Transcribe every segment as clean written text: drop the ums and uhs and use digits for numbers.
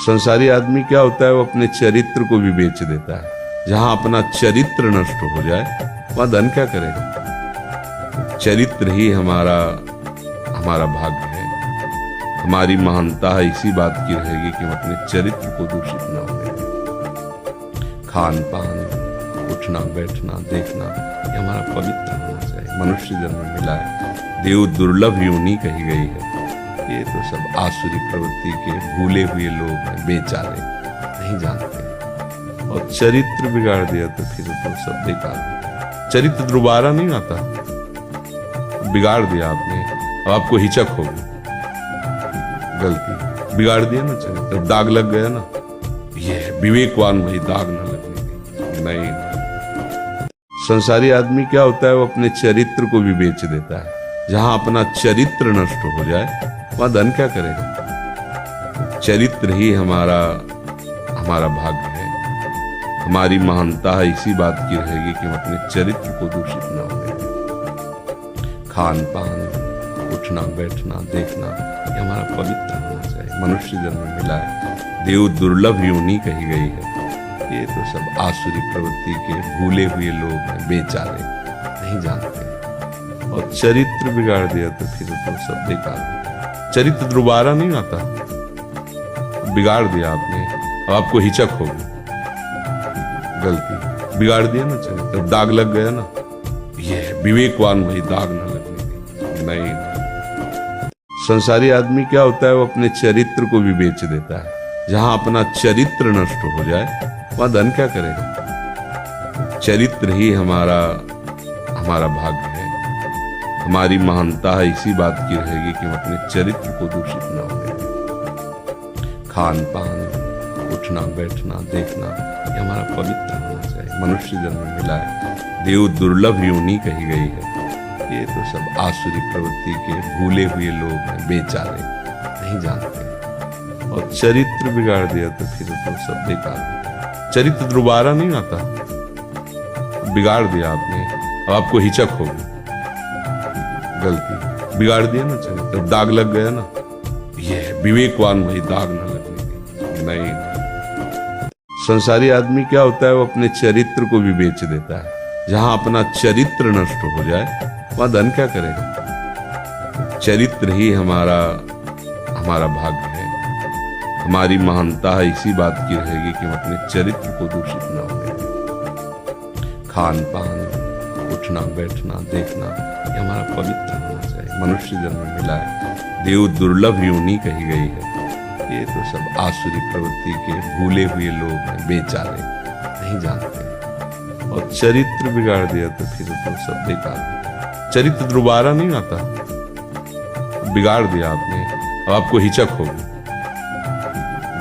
संसारी आदमी क्या होता है, वो अपने चरित्र को भी बेच देता है। जहां अपना चरित्र नष्ट हो जाए वहां धन क्या करेगा। चरित्र ही हमारा भाग्य है, हमारी महानता है इसी बात की रहेगी कि हम अपने चरित्र को दूषित न होने दें। खान पान, उठना बैठना देखना, ये हमारा पवित्र होना चाहिए। मनुष्य जन्म मिला है, देव दुर्लभ योनि कही गई है। ये तो सब आसुरी प्रवृत्ति के भूले हुए लोग हैं, बेचारे नहीं जानते। और चरित्र बिगाड़ दिया तो फिर तो सब बेकार हो। चरित्र दोबारा नहीं आता, बिगाड़ दिया आपने, अब आपको हिचक होगी। गलती बिगाड़ दिया ना चरित्र, दाग लग गया ना। ये विवेकवान भाई दाग ना लगने दी। नहीं, संसारी आदमी क्या होता है, वो अपने चरित्र को भी बेच देता है। जहां अपना चरित्र नष्ट हो जाए वहां धन क्या करेगा। चरित्र ही हमारा भाग्य है, हमारी महानता है इसी बात की रहेगी कि हम अपने चरित्र को दूषित न होने दें। खान पान, उठना बैठना देखना, ये हमारा पवित्र होना चाहिए। मनुष्य जन्म मिला है, देव दुर्लभ योनि कही गई है। ये तो सब आसुरी प्रवृत्ति के भूले हुए लोग हैं, बेचारे नहीं जानते। और चरित्र बिगाड़ दिया तो फिर तो सब बेकार हो। चरित्र दोबारा नहीं आता, बिगाड़ दिया आपने, अब आपको हिचक होगी। गलती बिगाड़ दिया ना चरित्र, दाग लग गया ना। ये विवेकवान भाई दाग ना लगने दी। नहीं, संसारी आदमी क्या होता है, वो अपने चरित्र को भी बेच देता है। जहां अपना चरित्र नष्ट हो जाए वहां धन क्या करेगा। चरित्र ही हमारा भाग्य है, हमारी महानता है इसी बात की रहेगी कि हम अपने चरित्र को दूषित न होने दें। खान पान, उठना बैठना देखना, ये हमारा पवित्र होना चाहिए। मनुष्य जन्म मिला है, देव दुर्लभ योनि कही गई है। ये तो सब आसुरी प्रवृत्ति के भूले हुए लोग हैं, बेचारे नहीं जानते। और चरित्र बिगाड़ दिया तो फिर तो सब बेकार हो। चरित्र दोबारा नहीं आता, बिगाड़ दिया आपने, अब आपको हिचक होगी। गलती बिगाड़ दिया ना चरित्र, दाग लग गया ना। ये विवेकवान भाई दाग ना लगने दी। नहीं, संसारी आदमी क्या होता है, वो अपने चरित्र को भी बेच देता है। जहां अपना चरित्र नष्ट हो जाए वहां धन क्या करेगा। चरित्र ही हमारा भाग्य है, हमारी महानता है इसी बात की रहेगी कि हम अपने चरित्र को दूषित न होने दें। खान पान, उठना बैठना देखना, ये हमारा पवित्र होना चाहिए। मनुष्य जन्म मिला है, देव दुर्लभ योनि कही गई है। ये तो सब आसुरी प्रवृत्ति के भूले हुए लोग हैं, बेचारे नहीं जानते। और चरित्र बिगाड़ दिया तो फिर तो सब बेकार हो। चरित्र दोबारा नहीं आता, बिगाड़ दिया आपने, अब आपको हिचक होगी।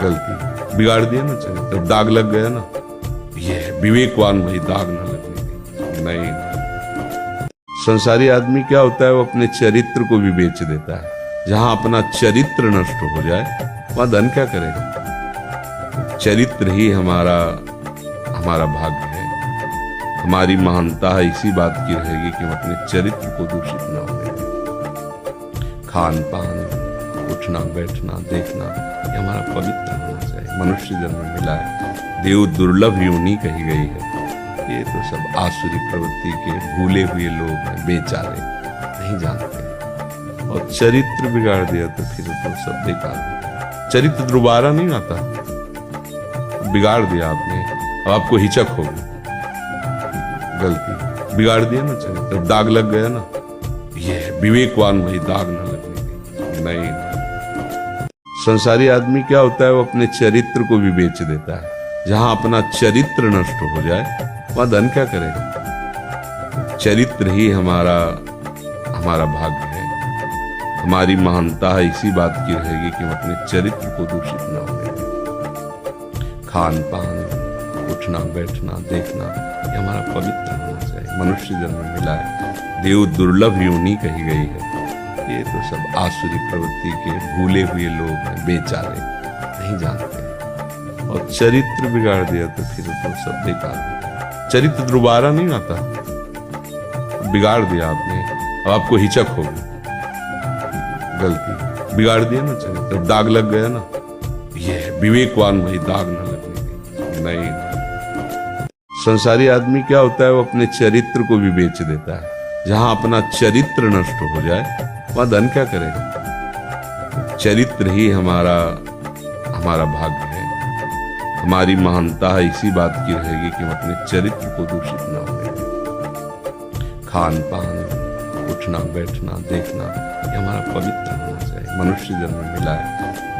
गलती बिगाड़ दिया ना चरित्र, दाग लग गया ना। ये विवेकवान भाई दाग ना लगने दी। नहीं, संसारी आदमी क्या होता है, वो अपने चरित्र को भी बेच देता है। जहां अपना चरित्र नष्ट हो जाए वहां धन क्या करेगा। चरित्र ही हमारा भाग्य है, हमारी महानता है इसी बात की रहेगी कि हम अपने चरित्र को दूषित न होने दें। खान पान, उठना बैठना देखना, ये हमारा पवित्र होना चाहिए। मनुष्य जन्म मिला है, देव दुर्लभ योनि कही गई है। ये तो सब आसुरी प्रवृत्ति के भूले हुए लोग हैं, बेचारे नहीं जानते। और चरित्र बिगाड़ दिया तो फिर तो सब बेकार हो। चरित्र दोबारा नहीं आता, बिगाड़ दिया आपने, अब आपको हिचक होगी। गलती बिगाड़ दिया ना चरित्र, दाग लग गया ना। ये विवेकवान भाई दाग ना लगने दी। नहीं, संसारी आदमी क्या होता है, वो अपने चरित्र को भी बेच देता है। जहां अपना चरित्र नष्ट हो जाए वहां धन क्या करेगा। चरित्र ही हमारा भाग्य है, हमारी महानता है इसी बात की रहेगी कि हम अपने चरित्र को दूषित न होने दें। खान पान, उठना बैठना देखना, ये हमारा पवित्र होना चाहिए। मनुष्य जन्म मिला है, देव दुर्लभ योनि कही गई है। ये तो सब आसुरी प्रवृत्ति के भूले हुए लोग हैं, बेचारे नहीं जानते। और चरित्र बिगाड़ दिया तो फिर तो सब बेकार हो। चरित्र दोबारा नहीं आता, बिगाड़ दिया आपने, अब आपको हिचक होगी। गलती बिगाड़ दिया ना चरित्र, दाग लग गया ना। ये विवेकवान वही दाग न लगने देता। नहीं, संसारी आदमी क्या होता है, वो अपने चरित्र को भी बेच देता है। जहां अपना चरित्र नष्ट हो जाए वहां धन क्या करेगा। चरित्र ही हमारा भाग्य है, हमारी महानता है इसी बात की रहेगी कि हम अपने चरित्र को दूषित न होने दें। खान पान, उठना बैठना देखना, ये हमारा पवित्र होना चाहिए। मनुष्य जन्म मिला है,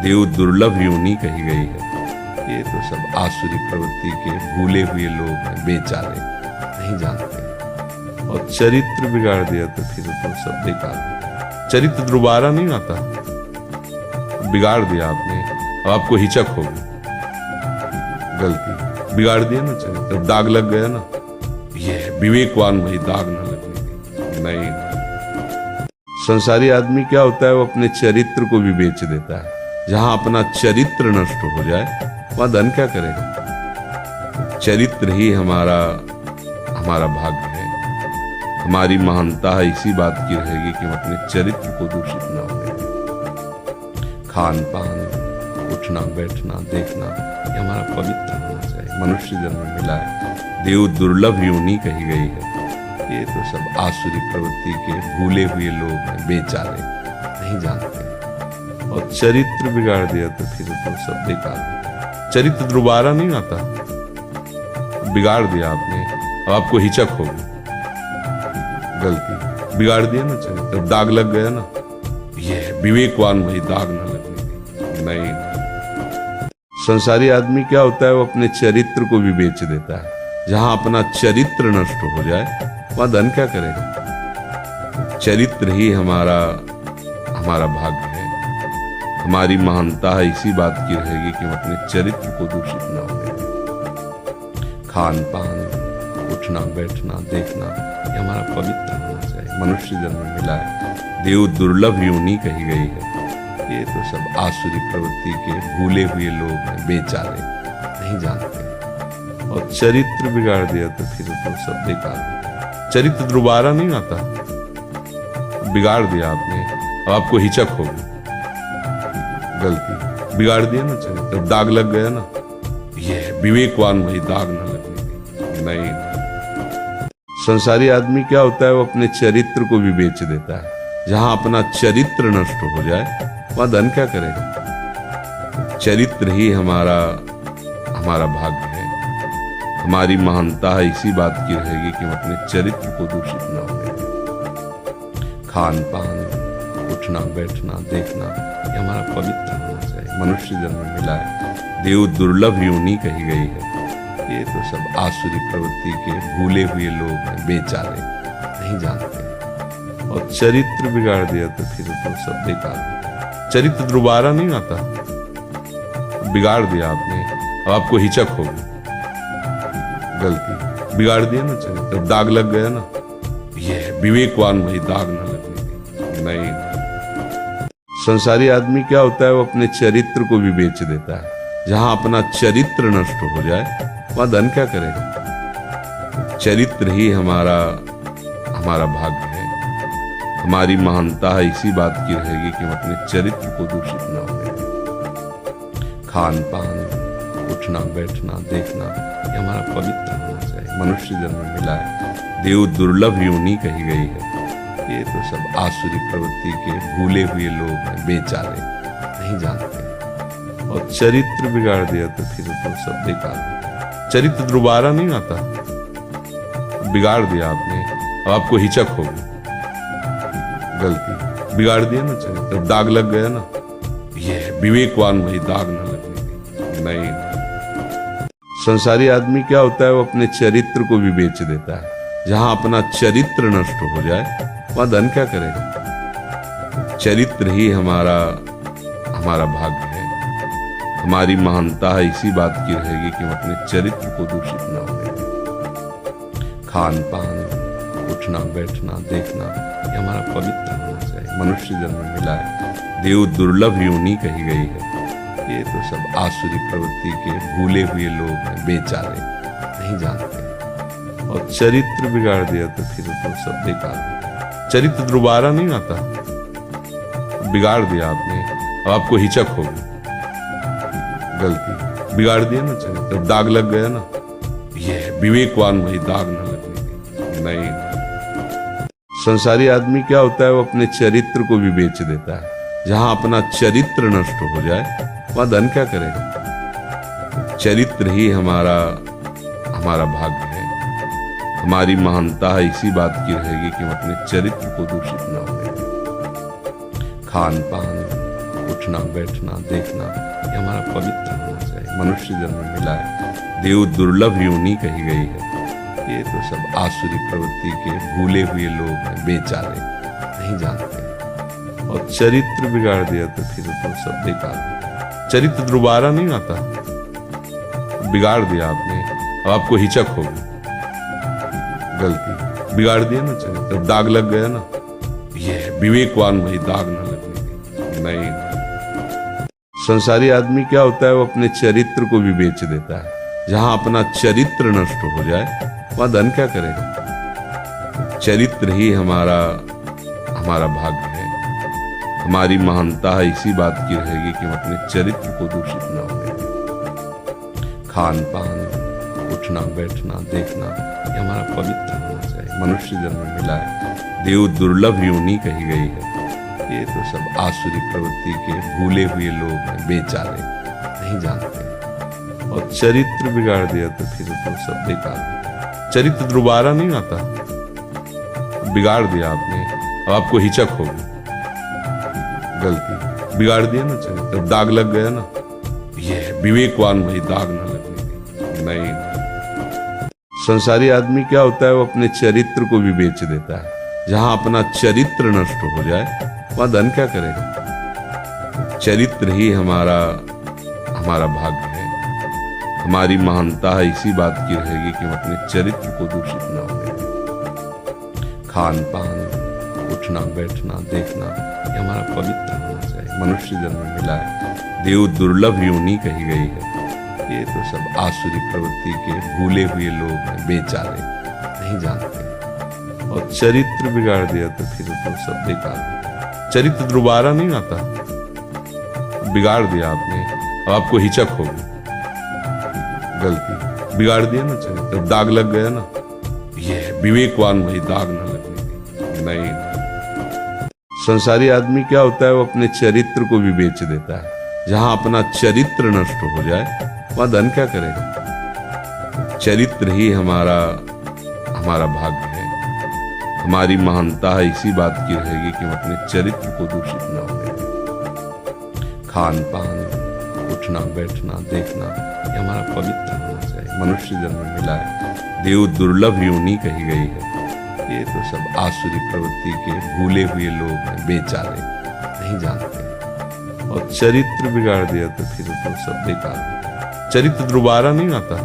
देव दुर्लभ योनि कही गई है। ये तो सब आसुरी प्रवृत्ति के भूले हुए लोग हैं, बेचारे नहीं जानते। और चरित्र बिगाड़ दिया तो फिर तो सब बेकार हो गया। चरित्र दोबारा नहीं आता, बिगाड़ दिया आपने, अब आपको हिचक होगी। गलती बिगाड़ दिया ना चरित्र, दाग लग गया ना। ये विवेकवान वही दाग न लगने देता। नहीं, संसारी आदमी क्या होता है, वो अपने चरित्र को भी बेच देता है। जहां अपना चरित्र नष्ट हो जाए वहां धन क्या करेगा। चरित्र ही हमारा भाग्य है, हमारी महानता है इसी बात की रहेगी कि हम अपने चरित्र को दूषित न होने दें। खान पान, उठना बैठना देखना, ये हमारा पवित्र होना चाहिए। मनुष्य जन्म मिला है, देव दुर्लभ योनि कही गई है। ये तो सब आसुरी प्रवृत्ति के भूले हुए लोग हैं, बेचारे नहीं जानते। और चरित्र बिगाड़ दिया तो फिर तो सब बेकार हो गया। चरित्र दोबारा नहीं आता, बिगाड़ दिया आपने, अब आपको हिचक होगी। गलती बिगाड़ दिया ना चरित्र, दाग लग गया ना। ये विवेकवान वही दाग न लगने देता। नहीं, संसारी आदमी क्या होता है, वो अपने चरित्र को भी बेच देता है। जहां अपना चरित्र नष्ट हो जाए वहां धन क्या करेगा। चरित्र ही हमारा भाग्य है, हमारी महानता है इसी बात की रहेगी कि हम अपने चरित्र को दूषित न होने दें। खान पान, उठना बैठना देखना, ये हमारा पवित्र होना चाहिए। मनुष्य जन्म मिला है, देव दुर्लभ योनि कही गई है। ये तो सब आसुरी प्रवृत्ति के भूले हुए लोग हैं, बेचारे नहीं जानते। और चरित्र बिगाड़ दिया तो फिर तो सब बेकार हो गया। चरित्र दोबारा नहीं आता, बिगाड़ दिया आपने, अब आपको हिचक होगी। गलती बिगाड़ दिया ना चरित्र, दाग लग गया ना। ये विवेकवान वही दाग न लगने देता। नहीं, संसारी आदमी क्या होता है, वो अपने चरित्र को भी बेच देता है। जहां अपना चरित्र नष्ट हो जाए वहां धन क्या करेगा। चरित्र ही हमारा भाग्य है, हमारी महानता है इसी बात की रहेगी कि हम अपने चरित्र को दूषित न होने दें। खान पान, उठना बैठना देखना, ये हमारा पवित्र होना चाहिए। मनुष्य जन्म मिला है, देव दुर्लभ योनि कही गई है। ये तो सब आसुरी प्रवृत्ति के भूले हुए लोग हैं, बेचारे नहीं जानते। और चरित्र बिगाड़ दिया तो फिर तो सब बेकार हो गया। चरित्र दोबारा नहीं आता, बिगाड़ दिया आपने, अब आपको हिचक होगी। गलती बिगाड़ दिया ना चरित्र, दाग लग गया ना। ये विवेकवान वही दाग न लगने देता। नहीं, संसारी आदमी क्या होता है, वो अपने चरित्र को भी बेच देता है। जहां अपना चरित्र नष्ट हो जाए वहां धन क्या करेगा। चरित्र ही हमारा भाग्य है, हमारी महानता है इसी बात की रहेगी कि हम अपने चरित्र को दूषित न होने दें। खान पान, उठना बैठना देखना, ये हमारा पवित्र होना चाहिए। मनुष्य जन्म मिला है, देव दुर्लभ योनि कही गई है। ये तो सब आसुरी प्रवृत्ति के भूले हुए लोग हैं, बेचारे नहीं जानते। और चरित्र बिगाड़ दिया तो फिर तो सब बेकार हो गया। चरित्र दोबारा नहीं आता, बिगाड़ दिया आपने, अब आपको हिचक होगी। गलती बिगाड़ दिया ना चरित्र, दाग लग गया ना। ये विवेकवान वही दाग न लगने देता। नहीं, संसारी आदमी क्या होता है, वो अपने चरित्र को भी बेच देता है। जहां अपना चरित्र नष्ट हो जाए वहां धन क्या करेगा। चरित्र ही हमारा भाग्य है, हमारी महानता है इसी बात की रहेगी कि हम अपने चरित्र को दूषित न होने दें। खान पान, उठना बैठना देखना, ये हमारा पवित्र होना चाहिए। मनुष्य जन्म मिला है, देव दुर्लभ योनि कही गई है। ये तो सब आसुरी प्रवृत्ति के भूले हुए लोग हैं, बेचारे नहीं जानते। और चरित्र बिगाड़ दिया तो फिर तो सब बेकार हो गया। चरित्र दोबारा नहीं आता, बिगाड़ दिया आपने, अब आपको हिचक होगी। गलती बिगाड़ दिया ना चरित्र, दाग लग गया ना, ये विवेकवान वही दाग न लगने देता। नहीं, संसारी आदमी क्या होता है, वो अपने चरित्र को भी बेच देता है। जहां अपना चरित्र नष्ट हो जाए वहां धन क्या करेगा। चरित्र ही हमारा भाग्य है, हमारी महानता है इसी बात की रहेगी कि हम अपने चरित्र को दूषित न होने दें। खान पान, उठना बैठना देखना, ये हमारा पवित्र होना चाहिए। मनुष्य जन्म मिला है, देव दुर्लभ योनि कही गई है। ये तो सब आसुरी प्रवृत्ति के भूले हुए लोग हैं, बेचारे नहीं जानते। और चरित्र बिगाड़ दिया तो फिर तो सब बेकार हो गया। चरित्र दोबारा नहीं आता, बिगाड़ दिया आपने, अब आपको हिचक होगी। गलती बिगाड़ दिया ना चरित्र, दाग लग गया ना, ये विवेकवान वही दाग न लगने देता। नहीं, संसारी आदमी क्या होता है, वो अपने चरित्र को भी बेच देता है। जहां अपना चरित्र नष्ट हो जाए वहां धन क्या करेगा। चरित्र ही हमारा भाग्य है, हमारी महानता है इसी बात की रहेगी कि हम अपने चरित्र को दूषित न होने दें। खान पान, उठना बैठना देखना, ये हमारा पवित्र होना चाहिए। मनुष्य जन्म मिला है, देव दुर्लभ योनि कही गई है। ये तो सब आसुरी प्रवृत्ति के भूले हुए लोग हैं, बेचारे नहीं जानते। और चरित्र बिगाड़ दिया तो फिर तो सब बेकार हो गया। चरित्र दोबारा नहीं आता, बिगाड़ दिया आपने, अब आपको हिचक होगी। गलती बिगाड़ दिया ना चरित्र, दाग लग गया ना, ये विवेकवान वही दाग न लगने देता। नहीं, संसारी आदमी क्या होता है, वो अपने चरित्र को भी बेच देता है। जहां अपना चरित्र नष्ट हो जाए वहां धन क्या करेगा। चरित्र ही हमारा भाग्य है, हमारी महानता है इसी बात की रहेगी कि हम अपने चरित्र को दूषित न होने दें। खान पान, उठना बैठना देखना, ये हमारा पवित्र होना चाहिए। मनुष्य जन्म मिला है, देव दुर्लभ योनि कही गई है। ये तो सब आसुरी प्रवृत्ति के भूले हुए लोग हैं, बेचारे नहीं जानते। और चरित्र बिगाड़ दिया तो फिर तो सब बेकार हो गया। चरित्र दोबारा नहीं आता, बिगाड़ दिया आपने, अब आपको हिचक होगी। गलती बिगाड़ दिया ना चरित्र, दाग लग गया ना, ये विवेकवान वही दाग न लगने देता। नहीं, संसारी आदमी क्या होता है, वो अपने चरित्र को भी बेच देता है। जहां अपना चरित्र नष्ट हो जाए वहां धन क्या करेगा। चरित्र ही हमारा भाग्य है, हमारी महानता है इसी बात की रहेगी कि हम अपने चरित्र को दूषित न होने दें। खान पान, उठना बैठना देखना, ये हमारा पवित्र होना चाहिए। मनुष्य जन्म मिला है, देव दुर्लभ योनि कही गई है। ये तो सब आसुरी प्रवृत्ति के भूले हुए लोग हैं, बेचारे नहीं जानते। और चरित्र बिगाड़ दिया तो फिर तो सब बेकार हो गया। चरित्र दोबारा नहीं आता,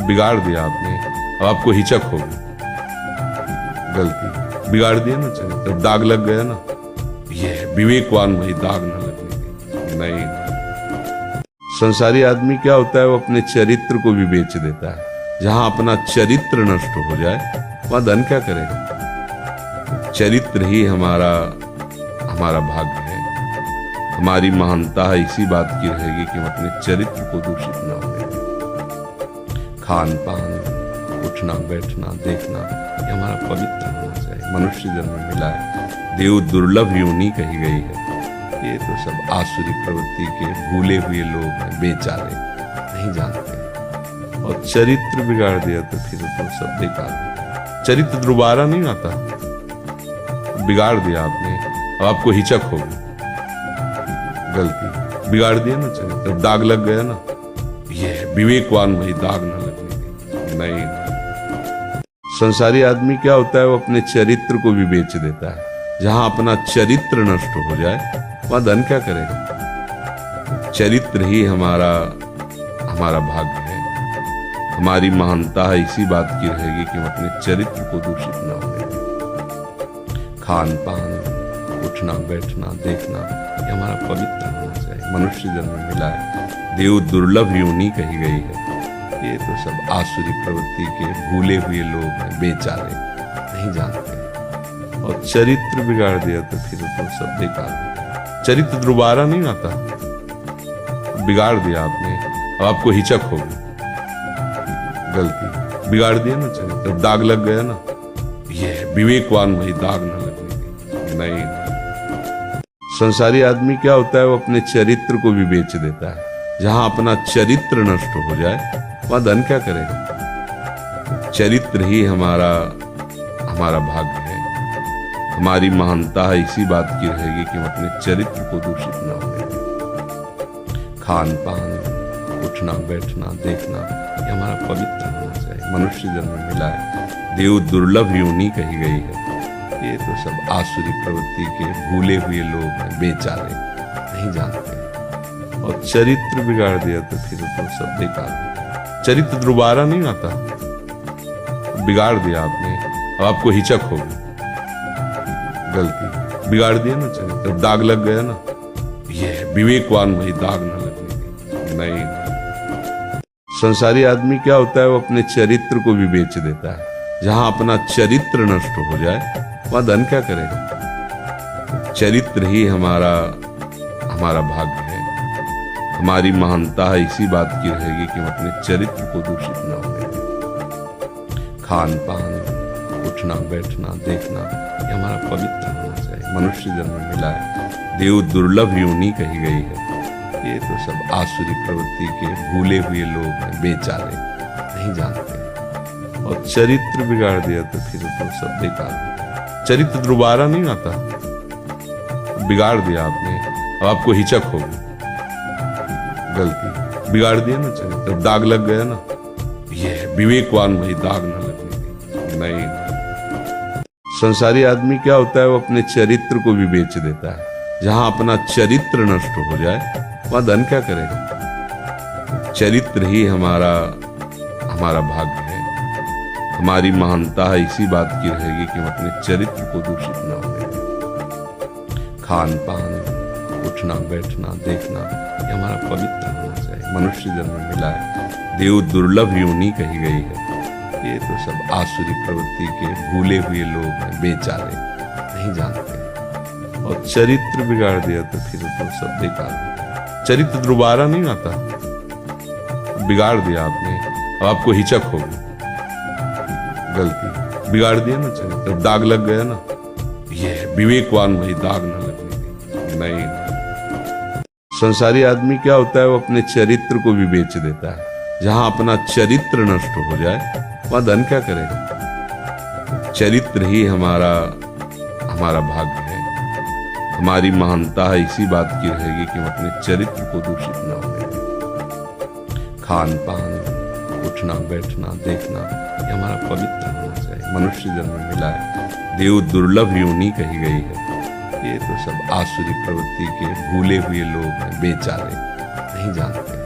बिगाड़ दिया आपने, अब आपको हिचक होगी। गलती बिगाड़ दिया ना चरित्र, दाग लग गया ना, ये विवेकवान वही दाग न लगने देता। नहीं, संसारी आदमी क्या होता है, वो अपने चरित्र को भी बेच देता है। जहां अपना चरित्र नष्ट हो जाए वहां धन क्या करेगा। चरित्र ही हमारा भाग्य है, हमारी महानता है इसी बात की रहेगी कि हम अपने चरित्र को दूषित न होने दें। खान पान, उठना बैठना देखना, ये हमारा पवित्र होना चाहिए। मनुष्य जन्म मिला है, देव दुर्लभ योनि कही गई है। ये तो सब आसुरी प्रवृत्ति के भूले हुए लोग हैं, बेचारे नहीं जानते। और चरित्र बिगाड़ दिया तो फिर तो सब बेकार हो गया। चरित्र दोबारा नहीं आता, बिगाड़ दिया आपने, अब आपको हिचक होगी। गलती बिगाड़ दिया ना चरित्र, दाग लग गया ना, ये विवेकवान वही दाग न लगने देता। नहीं, संसारी आदमी क्या होता है, वो अपने चरित्र को भी बेच देता है। जहां अपना चरित्र नष्ट हो जाए वहां धन क्या करेगा। चरित्र ही हमारा भाग्य है, हमारी महानता है इसी बात की रहेगी कि हम अपने चरित्र को दूषित न होने दें। खान पान, उठना बैठना देखना, ये हमारा पवित्र होना चाहिए। मनुष्य जन्म मिला है, देव दुर्लभ योनि कही गई है। ये तो सब आसुरी प्रवृत्ति के भूले हुए लोग हैं, बेचारे नहीं जानते। और चरित्र बिगाड़ दिया तो फिर तो सब बेकार हो गया। चरित्र दोबारा नहीं आता, बिगाड़ दिया आपने, अब आपको हिचक होगी। गलती बिगाड़ दिया ना चरित्र, दाग लग गया ना। ये विवेकवान वही दाग न लगने देगा। नहीं, संसारी आदमी क्या होता है, वो अपने चरित्र को भी बेच देता है। जहां अपना चरित्र नष्ट हो जाए वहां धन क्या करेगा। चरित्र ही हमारा भाग्य है, हमारी महानता है इसी बात की रहेगी कि हम अपने चरित्र को दूषित न होने दें। खान पान, उठना बैठना देखना, ये हमारा पवित्र होना चाहिए। मनुष्य जन्म मिला है, देव दुर्लभ योनि कही गई है। ये तो सब आसुरी प्रवृत्ति के भूले हुए लोग हैं, बेचारे नहीं जानते। और चरित्र बिगाड़ दिया तो फिर तो सब बेकार हो गया। चरित्र दोबारा नहीं आता, बिगाड़ दिया आपने, अब आपको हिचक होगी। गलती बिगाड़ दिया ना चरित्र, दाग लग गया ना। ये विवेकवान वही दाग न लगने देगा। नहीं, संसारी आदमी क्या होता है, वो अपने चरित्र को भी बेच देता है। जहां अपना चरित्र नष्ट हो जाए वहां धन क्या करेगा। चरित्र ही हमारा भाग्य है, हमारी महानता है इसी बात की रहेगी कि हम अपने चरित्र को दूषित न होने दें। खान पान, उठना बैठना देखना, ये हमारा पवित्र होना चाहिए। मनुष्य जन्म मिला है, देव दुर्लभ योनि कही गई है। ये तो सब आसुरी प्रवृत्ति के भूले हुए लोग हैं, बेचारे नहीं जानते। और चरित्र बिगाड़ दिया तो फिर तो सब बेकार हो गया। चरित्र दोबारा नहीं आता, बिगाड़ दिया आपने, अब आपको हिचक होगी। गलती बिगाड़ दिया ना चरित्र, दाग लग गया ना। ये विवेकवान वही दाग न लगने देगा। नहीं, संसारी आदमी क्या होता है, वो अपने चरित्र को भी बेच देता है। जहां अपना चरित्र नष्ट हो जाए वहां धन क्या करेगा। चरित्र ही हमारा भाग्य है, हमारी महानता है इसी बात की रहेगी कि हम अपने चरित्र को दूषित न होने दें। खान पान, उठना बैठना देखना, ये हमारा पवित्र होना चाहिए। मनुष्य जन्म मिला है, देव दुर्लभ योनि कही गई है। ये तो सब आसुरी प्रवृत्ति के भूले हुए लोग हैं, बेचारे नहीं जानते। और चरित्र बिगाड़ दिया तो फिर तो सब बेकार हो गया। चरित्र दोबारा नहीं आता, बिगाड़ दिया आपने, अब आपको हिचक होगी। गलती बिगाड़ दिया ना चरित्र, दाग लग गया ना। ये विवेकवान वही दाग न लगने देगा। नहीं, संसारी आदमी क्या होता है, वो अपने चरित्र को भी बेच देता है। जहां अपना चरित्र नष्ट हो जाए वहां धन क्या करेगा। चरित्र ही हमारा भाग्य है, हमारी महानता है इसी बात की रहेगी कि हम अपने चरित्र को दूषित न होने दें। खान पान, उठना बैठना देखना, ये हमारा पवित्र होना चाहिए। मनुष्य जन्म मिला है, देव दुर्लभ योनि कही गई है। ये तो सब आसुरी प्रवृत्ति के भूले हुए लोग हैं, बेचारे नहीं जानते।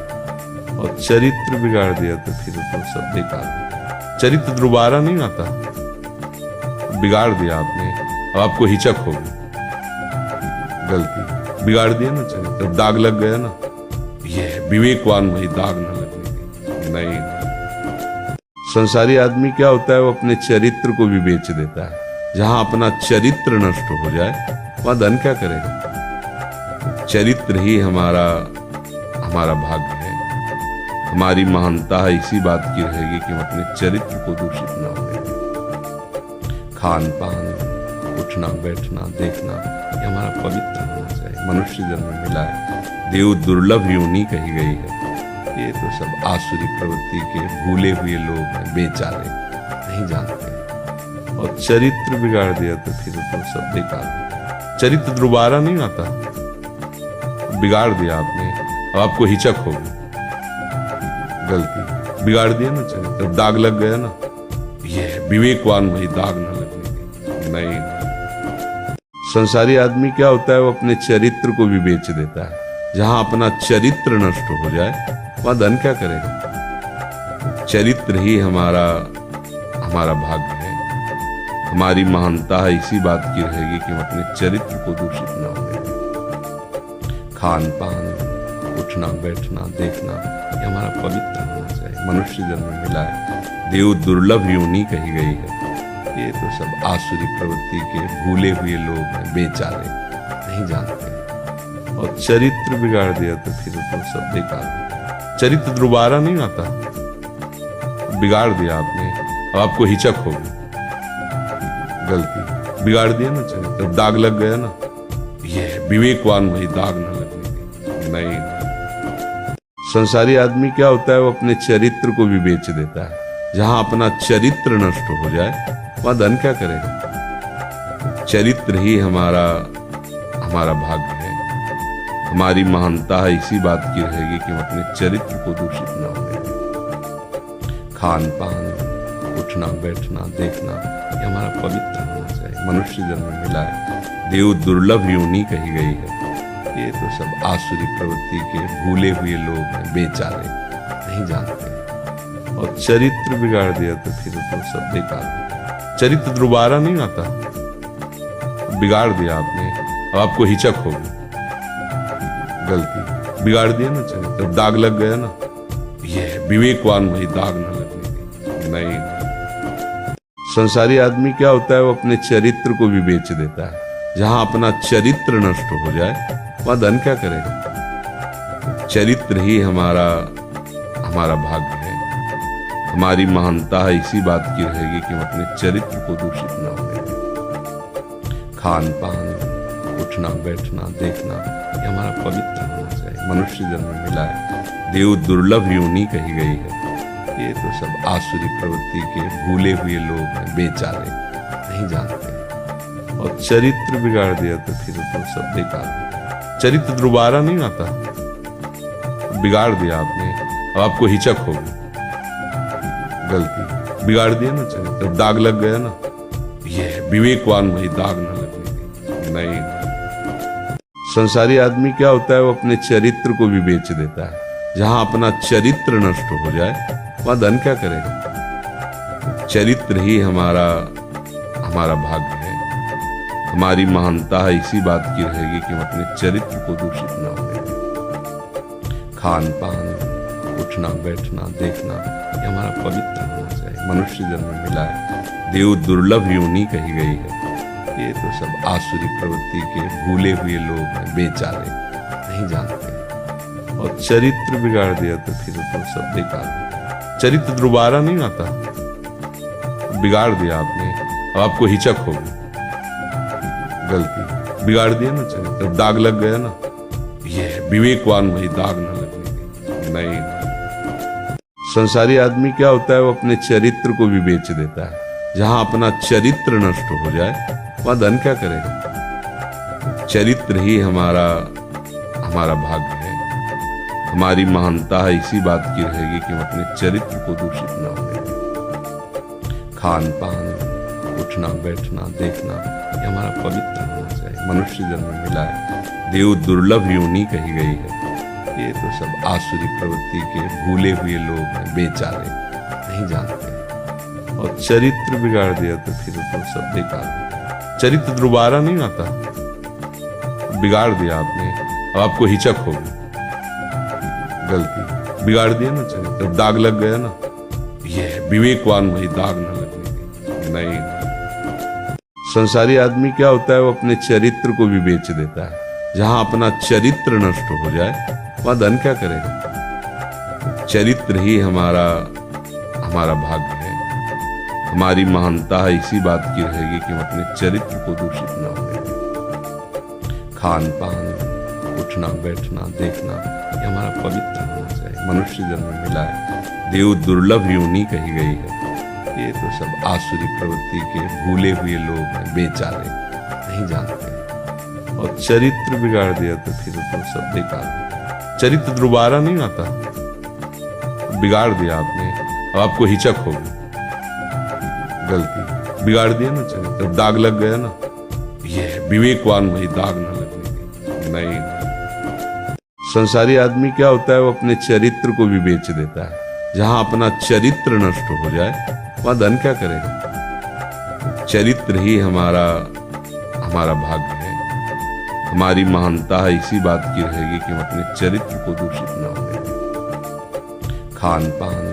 और चरित्र बिगाड़ दिया तो फिर तो सब बेकार हो गया। चरित्र दोबारा नहीं आता, बिगाड़ दिया आपने, अब आपको हिचक होगी। गलती बिगाड़ दिया ना चरित्र, दाग लग गया ना। ये विवेकवान वही दाग न लगने देगा। नहीं, संसारी आदमी क्या होता है, वो अपने चरित्र को भी बेच देता है। जहां अपना चरित्र नष्ट हो जाए वहां धन क्या करेगा। चरित्र ही हमारा भाग्य है, हमारी महानता है इसी बात की रहेगी कि हम अपने चरित्र को दूषित न होने दें। खान पान, उठना बैठना देखना, ये हमारा पवित्र होना चाहिए। मनुष्य जन्म मिला है, देव दुर्लभ योनि कही गई है। ये तो सब आसुरी प्रवृत्ति के भूले हुए लोग हैं, बेचारे नहीं जानते। और चरित्र बिगाड़ दिया तो फिर तो सब बेकार हो गया। चरित्र दोबारा नहीं आता, बिगाड़ दिया आपने, अब आपको हिचक होगी। गलती बिगाड़ दिया ना चरित्र, दाग लग गया ना। ये विवेकवान वही दाग न लगने देगा। नहीं, संसारी आदमी क्या होता है, वो अपने चरित्र को भी बेच देता है। जहां अपना चरित्र नष्ट हो जाए वहां धन क्या करेगा। चरित्र ही हमारा भाग्य है, हमारी महानता है इसी बात की रहेगी कि हम अपने चरित्र को दूषित न होने दें। खान पान, उठना बैठना देखना, ये हमारा पवित्र होना चाहिए। मनुष्य जन्म मिला है, देव दुर्लभ योनि कही गई है। ये तो सब आसुरी प्रवृत्ति के भूले हुए लोग हैं, बेचारे नहीं जानते। और चरित्र बिगाड़ दिया तो फिर तो सब बेकार हो गया। चरित्र दोबारा नहीं आता, बिगाड़ दिया आपने, अब आपको हिचक होगी, गलती बिगाड़ दिया ना चरित्र, दाग लग गया ना। ये विवेकवान भाई दाग न लगने दें। नहीं, संसारी आदमी क्या होता है, वो अपने चरित्र को भी बेच देता है। जहां अपना चरित्र नष्ट हो जाए वहां धन क्या करेगा। चरित्र ही हमारा भाग्य है, हमारी महानता है इसी बात की रहेगी कि हम अपने चरित्र को दूषित न होने दें। खान पान, उठना बैठना देखना, ये हमारा पवित्र होना चाहिए। मनुष्य जन्म मिला है, देव दुर्लभ योनि कही गई है। ये तो सब आसुरी प्रवृत्ति के भूले हुए लोग हैं, बेचारे नहीं जानते। और चरित्र बिगाड़ दिया तो फिर तो सब बेकार हो गया। चरित्र दोबारा नहीं आता, बिगाड़ दिया आपने, अब आपको हिचक होगी, गलती बिगाड़ दिया ना चरित्र, दाग लग गया ना। ये विवेकवान भाई दाग न लगने दें। नहीं, संसारी आदमी क्या होता है, वो अपने चरित्र को भी बेच देता है। जहां अपना चरित्र नष्ट हो जाए वहां धन क्या करेगा। चरित्र ही हमारा भाग्य है, हमारी महानता है इसी बात की रहेगी कि हम अपने चरित्र को दूषित न होने दें। खान पान, उठना बैठना देखना, ये हमारा पवित्र होना चाहिए। मनुष्य जन्म मिला है, देव दुर्लभ योनि कही गई है। ये तो सब आसुरी प्रवृत्ति के भूले हुए लोग हैं, बेचारे नहीं जानते। और चरित्र बिगाड़ दिया तो फिर तो सब बेकार हो गया। चरित्र दोबारा नहीं आता, बिगाड़ दिया आपने, अब आपको हिचक होगी, गलती बिगाड़ दिया ना चरित्र, दाग लग गया ना। ये विवेकवान भाई दाग न लगने दें। नहीं, संसारी आदमी क्या होता है, वो अपने चरित्र को भी बेच देता है। जहां अपना चरित्र नष्ट हो जाए वहां धन क्या करेगा। चरित्र ही हमारा भाग्य है, हमारी महानता है इसी बात की रहेगी कि हम अपने चरित्र को दूषित न होने दें। खान पान, उठना बैठना देखना, ये हमारा पवित्र होना चाहिए। मनुष्य जन्म मिला है, देव दुर्लभ योनि कही गई है। ये तो सब आसुरी प्रवृत्ति के भूले हुए लोग हैं, बेचारे नहीं जानते। और चरित्र बिगाड़ दिया तो फिर तो सब बेकार हो गया। चरित्र दोबारा नहीं आता, बिगाड़ दिया आपने, अब आपको हिचक होगी, गलती बिगाड़ दिया ना चरित्र, दाग लग गया ना। ये विवेकवान भाई दाग न लगने दें। नहीं, संसारी आदमी क्या होता है, वो अपने चरित्र को भी बेच देता है। जहां अपना चरित्र नष्ट हो जाए वहां धन क्या करेगा। चरित्र ही हमारा भाग्य है, हमारी महानता है इसी बात की रहेगी कि हम अपने चरित्र को दूषित न होने दें। खान पान, उठना बैठना देखना, ये हमारा पवित्र होना चाहिए। मनुष्य जन्म मिला है, देव दुर्लभ योनि कही गई है। ये तो सब आसुरी प्रवृत्ति के भूले हुए लोग हैं, बेचारे नहीं जानते। और चरित्र बिगाड़ दिया तो फिर तो सब बेकार हो गया। चरित्र दोबारा नहीं आता, बिगाड़ दिया आपने, अब आपको हिचक होगी, गलती बिगाड़ दिया ना चरित्र, दाग लग गया ना। ये विवेकवान भाई दाग न लगने दें। नहीं, संसारी आदमी क्या होता है, वो अपने चरित्र को भी बेच देता है। जहां अपना चरित्र नष्ट हो जाए वहां धन क्या करेगा। चरित्र ही हमारा भाग्य है, हमारी महानता है इसी बात की रहेगी कि हम अपने चरित्र को दूषित न होने दें। खान पान, उठना बैठना देखना, ये हमारा पवित्र होना चाहिए। मनुष्य जन्म मिला है, देव दुर्लभ योनि कही गई है। ये तो सब आसुरी प्रवृत्ति के भूले हुए लोग हैं, बेचारे नहीं जानते। और चरित्र बिगाड़ दिया तो फिर तो सब बेकार हो गया। चरित्र दोबारा नहीं आता, बिगाड़ दिया आपने, अब आपको हिचक होगी, गलती बिगाड़ दिया ना चरित्र, दाग लग गया ना। ये विवेकवान भाई दाग न लगने दें। नहीं, संसारी आदमी क्या होता है, वो अपने चरित्र को भी बेच देता है। जहां अपना चरित्र नष्ट हो जाए वहां धन क्या करेगा। चरित्र ही हमारा भाग्य है, हमारी महानता है इसी बात की रहेगी कि हम अपने चरित्र को दूषित न होने दें। खान पान,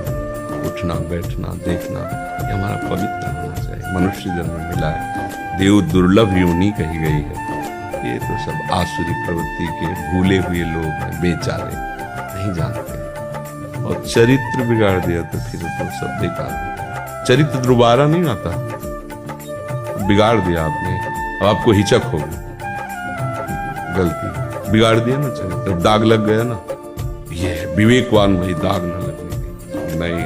उठना बैठना देखना, ये हमारा पवित्र होना चाहिए। मनुष्य जन्म मिला है, देव दुर्लभ योनि कही गई है। ये तो सब आसुरी प्रवृत्ति के भूले हुए लोग हैं, बेचारे नहीं जानते। और चरित्र बिगाड़ दिया तो फिर तो सब बेकार हो गया। चरित्र दोबारा नहीं आता, बिगाड़ दिया आपने, अब आपको हिचक होगी, गलती बिगाड़ दिया ना चरित्र, दाग लग गया ना। ये विवेकवान भाई दाग न लगने दें। नहीं,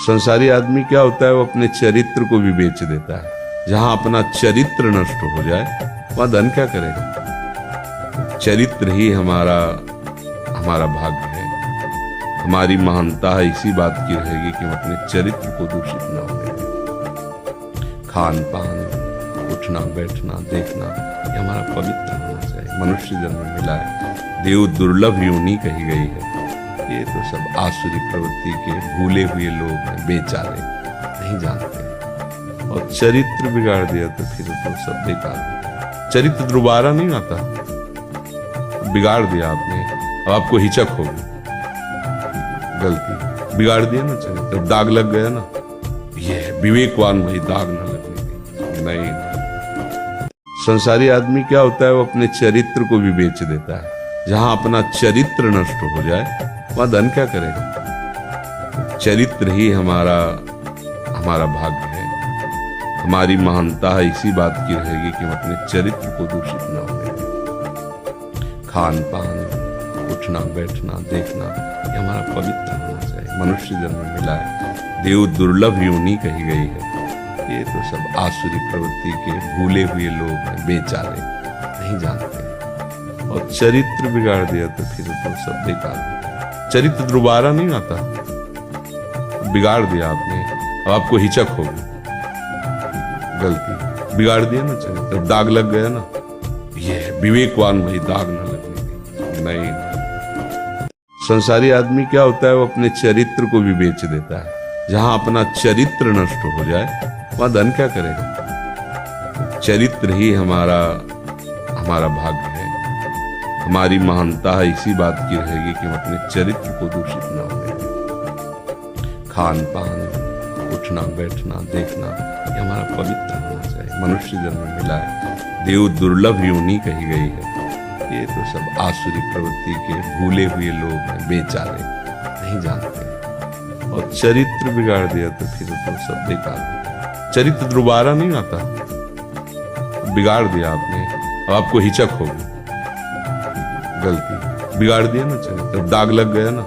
संसारी आदमी क्या होता है, वो अपने चरित्र को भी बेच देता है। जहां अपना चरित्र नष्ट हो जाए वहां धन क्या करेगा। चरित्र ही हमारा भाग्य है, हमारी महानता है इसी बात की रहेगी कि हम अपने चरित्र को दूषित न होने दें। खान पान, उठना बैठना देखना, ये हमारा पवित्र होना चाहिए। मनुष्य जन्म मिला है, देव दुर्लभ योनि कही गई है। ये तो सब आसुरी प्रवृत्ति के भूले हुए लोग हैं, बेचारे नहीं जानते। और चरित्र बिगाड़ दिया तो फिर तो सब बेकार हो गया। चरित्र दोबारा नहीं आता, बिगाड़ दिया आपने, अब आपको हिचक होगी, गलती बिगाड़ दिया ना चरित्र, दाग लग गया ना। ये विवेकवान भाई दाग न लगने दें। नहीं, संसारी आदमी क्या होता है, वो अपने चरित्र को भी बेच देता है। जहां अपना चरित्र नष्ट हो जाए वहां धन क्या करेगा। चरित्र ही हमारा भाग्य है, हमारी महानता है इसी बात की रहेगी कि हम अपने चरित्र को दूषित न होने दें। खान पान, उठना बैठना देखना, ये हमारा पवित्र होना चाहिए। मनुष्य जन्म मिला है, देव दुर्लभ योनि कही गई है। ये तो सब आसुरी प्रवृत्ति के भूले हुए लोग हैं, बेचारे नहीं जानते। और चरित्र बिगाड़ दिया तो फिर तो सब बेकार हो गया। चरित्र दोबारा नहीं आता, बिगाड़ दिया आपने, अब आपको हिचक होगी, गलती बिगाड़ दिया ना चरित्र, दाग लग गया ना। ये विवेकवान भाई दाग न लगने दें। नहीं, संसारी आदमी क्या होता है, वो अपने चरित्र को भी बेच देता है। जहां अपना चरित्र नष्ट हो जाए वहां धन क्या करेगा। चरित्र ही हमारा भाग्य है, हमारी महानता है इसी बात की रहेगी कि हम अपने चरित्र को दूषित न होने दें। खान पान, उठना बैठना देखना, ये हमारा पवित्र होना चाहिए। मनुष्य जन्म मिला है, देव दुर्लभ योनि कही गई है। ये तो सब आसुरी प्रवृत्ति के भूले हुए लोग हैं, बेचारे नहीं जानते। और चरित्र बिगाड़ दिया तो फिर तो सब बेकार हो गया। चरित्र दोबारा नहीं आता, बिगाड़ दिया आपने, अब आपको हिचक होगी, गलती बिगाड़ दिया ना चरित्र, दाग लग गया ना।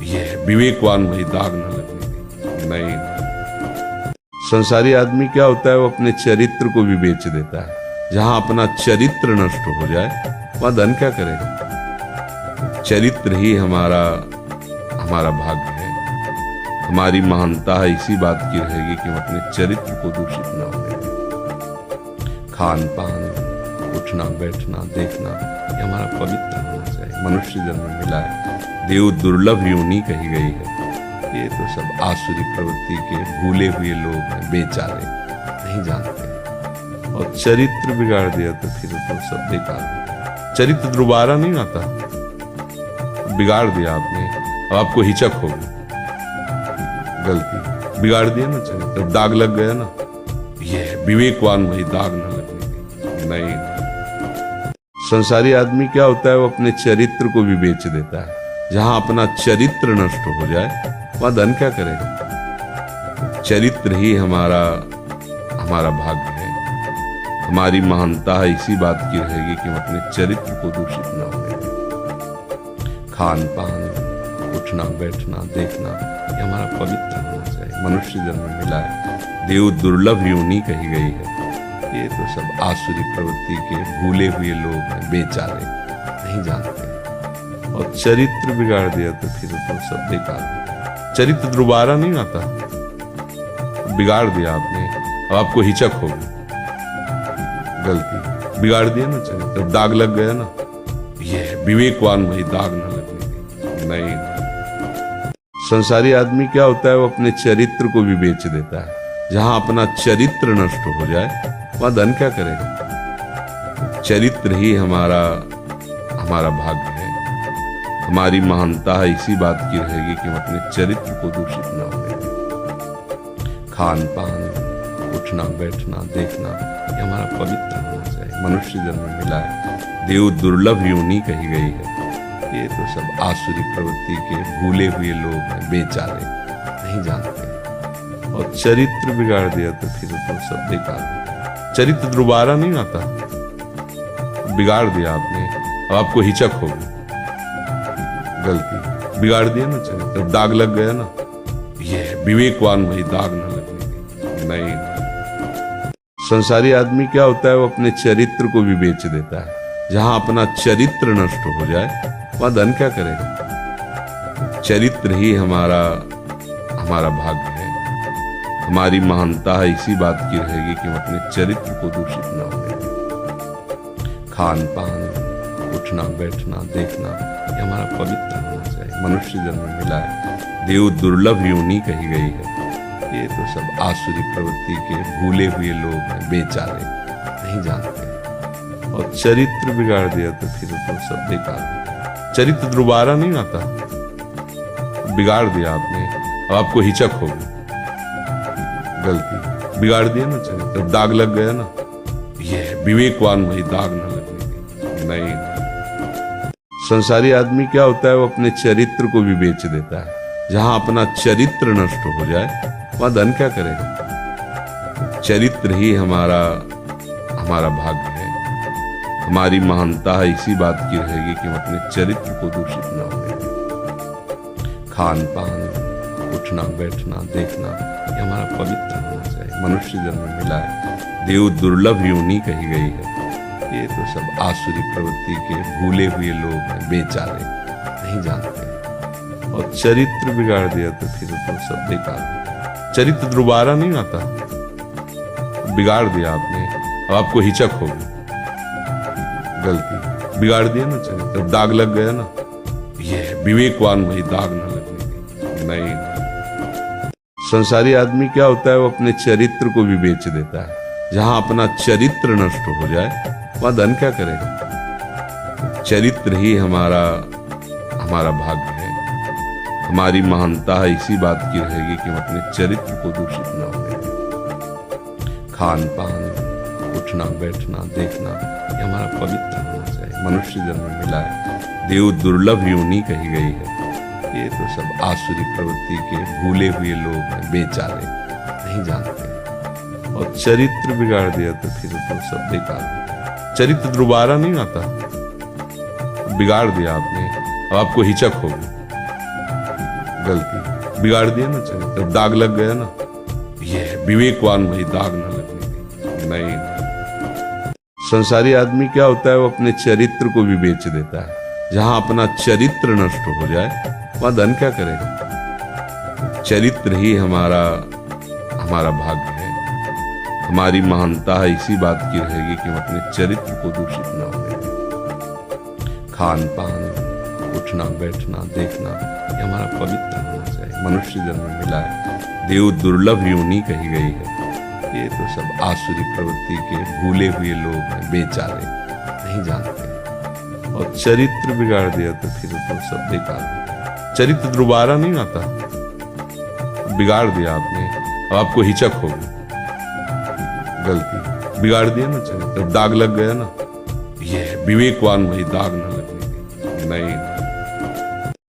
ये विवेकवान भाई दाग न लगने दें। नहीं, संसारी आदमी क्या होता है, वो अपने चरित्र को भी बेच देता है। जहां अपना चरित्र नष्ट हो जाए वहां धन क्या करेगा। चरित्र ही हमारा भाग्य है, हमारी महानता है इसी बात की रहेगी कि हम अपने चरित्र को दूषित न होने दें। खान पान, उठना बैठना देखना, ये हमारा पवित्र होना चाहिए। मनुष्य जन्म मिला है, देव दुर्लभ योनि कही गई है। ये तो सब आसुरी प्रवृत्ति के भूले हुए लोग हैं, बेचारे नहीं जानते। और चरित्र बिगाड़ दिया तो फिर तो सब बेकार हो गया। चरित्र दोबारा नहीं आता, बिगाड़ दिया आपने, अब आपको हिचक होगी, गलती बिगाड़ दिया ना चरित्र, दाग लग गया ना। ये विवेकवान भाई दाग न लगने दें। नहीं, संसारी आदमी क्या होता है, वो अपने चरित्र को भी बेच देता है। जहां अपना चरित्र नष्ट हो जाए वहां धन क्या करेगा। चरित्र ही हमारा भाग्य है, हमारी महानता है इसी बात की रहेगी कि हम अपने चरित्र को दूषित न होने दें। खान पान, उठना बैठना देखना, ये हमारा पवित्र होना चाहिए। मनुष्य जन्म मिला है, देव दुर्लभ योनि कही गई है। ये तो सब आसुरी प्रवृत्ति के भूले हुए लोग हैं, बेचारे नहीं जानते। और चरित्र बिगाड़ दिया तो फिर तो सब बेकार हो गया। चरित्र दोबारा नहीं आता, बिगाड़ दिया आपने, अब आपको हिचक होगी, गलती बिगाड़ दिया ना चरित्र, दाग लग गया ना। ये विवेकवान भाई दाग न लगने दें। नहीं, संसारी आदमी क्या होता है, वो अपने चरित्र को भी बेच देता है। जहां अपना चरित्र नष्ट हो जाए वहां धन क्या करेगा। चरित्र ही हमारा भाग्य है, हमारी महानता है इसी बात की रहेगी कि हम अपने चरित्र को दूषित न होने दें। खान पान, उठना बैठना देखना, ये हमारा पवित्र होना चाहिए। मनुष्य जन्म मिला है, देव दुर्लभ योनि कही गई है। ये तो सब आसुरी प्रवृत्ति के भूले हुए लोग हैं, बेचारे नहीं जानते। और चरित्र बिगाड़ दिया तो फिर तो सब बेकार हो गया। चरित्र दोबारा नहीं आता, बिगाड़ दिया आपने, अब आपको हिचक होगी, गलती बिगाड़ दिया ना चरित्र, दाग लग गया ना। ये विवेकवान भाई दाग न लगने दें। नहीं, संसारी आदमी क्या होता है, वो अपने चरित्र को भी बेच देता है। जहां अपना चरित्र नष्ट हो जाए वहां धन क्या करेगा। चरित्र ही हमारा भाग्य है, हमारी महानता है इसी बात की रहेगी कि हम अपने चरित्र को दूषित न होने दें। खान पान, उठना बैठना देखना, ये हमारा पवित्र होना चाहिए। मनुष्य जन्म मिला है, देव दुर्लभ योनि कही गई है। ये तो सब आसुरी प्रवृत्ति के भूले हुए लोग हैं, बेचारे नहीं जानते। और चरित्र बिगाड़ दिया तो फिर तो सब बेकार हो गया। चरित्र दोबारा नहीं आता, बिगाड़ दिया आपने, अब आपको हिचक होगी, गलती बिगाड़ दिया ना चरित्र, दाग लग गया ना। ये विवेकवान भाई दाग न लगने दें। नहीं, संसारी आदमी क्या होता है, वो अपने चरित्र को भी बेच देता है। जहां अपना चरित्र नष्ट हो जाए वहां धन क्या करेगा। चरित्र ही हमारा भाग्य है, हमारी महानता है इसी बात की रहेगी कि हम अपने चरित्र को दूषित न होने दें। खान पान, उठना बैठना देखना, ये हमारा पवित्र होना चाहिए। मनुष्य जन्म मिला है, देव दुर्लभ योनि कही गई है। ये तो सब आसुरी प्रवृत्ति के भूले हुए लोग हैं, बेचारे नहीं जानते। और चरित्र बिगाड़ दिया तो फिर तो सब बेकार हो गया। चरित्र दोबारा नहीं आता, बिगाड़ दिया आपने, अब आपको हिचक होगी, गलती बिगाड़ दिया ना चरित्र, दाग लग गया ना। ये विवेकवान भाई दाग न लगने दें। नहीं, संसारी आदमी क्या होता है, वो अपने चरित्र को भी बेच देता है। जहां अपना चरित्र नष्ट हो जाए वहां धन क्या करेगा। चरित्र ही हमारा भाग्य है, हमारी महानता है इसी बात की रहेगी कि हम अपने चरित्र को दूषित न होने दें। खान पान, उठना बैठना देखना, ये हमारा पवित्र होना चाहिए। मनुष्य जन्म मिला है, देव दुर्लभ योनि कही गई है। ये तो सब आसुरी प्रवृत्ति के भूले हुए लोग हैं, बेचारे नहीं जानते। और चरित्र बिगाड़ दिया तो फिर तो सब बेकार हो गया। चरित्र दोबारा नहीं आता, बिगाड़ दिया आपने, अब आपको हिचक होगी, गलती बिगाड़ दिया ना चरित्र, दाग लग गया ना। ये विवेकवान भाई दाग न लगने दें। नहीं, संसारी आदमी क्या होता है, वो अपने चरित्र को भी बेच देता है। जहां अपना चरित्र नष्ट हो जाए वहां धन क्या करेगा। चरित्र ही हमारा भाग्य है, हमारी महानता है इसी बात की रहेगी कि हम अपने चरित्र को दूषित न होने दें। खान पान, उठना बैठना देखना, ये हमारा पवित्र होना चाहिए। मनुष्य जन्म मिला है, देव दुर्लभ योनि कही गई है। ये तो सब आसुरी प्रवृत्ति के भूले हुए लोग हैं, बेचारे नहीं जानते। और चरित्र बिगाड़ दिया तो फिर तो सब बेकार हो गया। चरित्र दोबारा नहीं आता, बिगाड़ दिया आपने, अब आपको हिचक होगी, गलती बिगाड़ दिया ना चरित्र, दाग लग गया ना। ये विवेकवान भाई दाग न लगने दें। नहीं,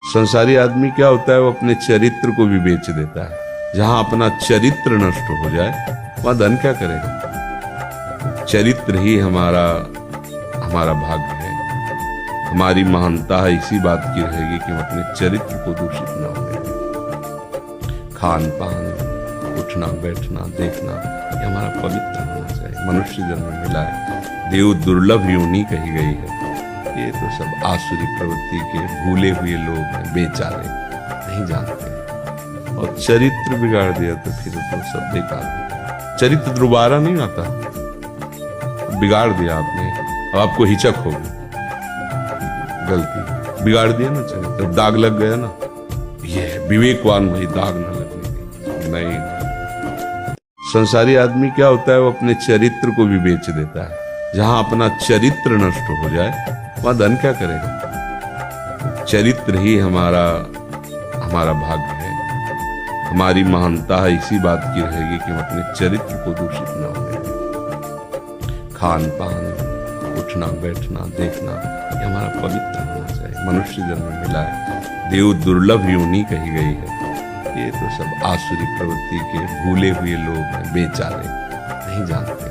संसारी आदमी क्या होता है, वो अपने चरित्र को भी बेच देता है। जहां अपना चरित्र नष्ट हो जाए वहां धन क्या करेगा। चरित्र ही हमारा भाग्य है, हमारी महानता है इसी बात की रहेगी कि हम अपने चरित्र को दूषित न होने दें। खान पान, उठना बैठना देखना, ये हमारा पवित्र होना चाहिए। मनुष्य जन्म मिला है, देव दुर्लभ योनि कही गई है। ये तो सब आसुरी प्रवृत्ति के भूले हुए लोग हैं, बेचारे नहीं जानते। और चरित्र बिगाड़ दिया तो फिर तो सब बेकार हो गया। चरित्र दोबारा नहीं आता, बिगाड़ दिया आपने, अब आपको हिचक होगी, गलती बिगाड़ दिया ना चरित्र, दाग लग गया ना। ये विवेकवान भाई दाग न लगने दें। नहीं, संसारी आदमी क्या होता है, वो अपने चरित्र को भी बेच देता है। जहां अपना चरित्र नष्ट हो जाए वहां धन क्या करेगा। चरित्र ही हमारा भाग्य है, हमारी महानता है इसी बात की रहेगी कि हम अपने चरित्र को दूषित न होने दें। खान पान, उठना बैठना देखना ये हमारा पवित्र होना चाहिए। मनुष्य जन्म मिला है, देव दुर्लभ योनि कही गई है। ये तो सब आसुरी प्रवृत्ति के भूले हुए लोग हैं, बेचारे नहीं जानते।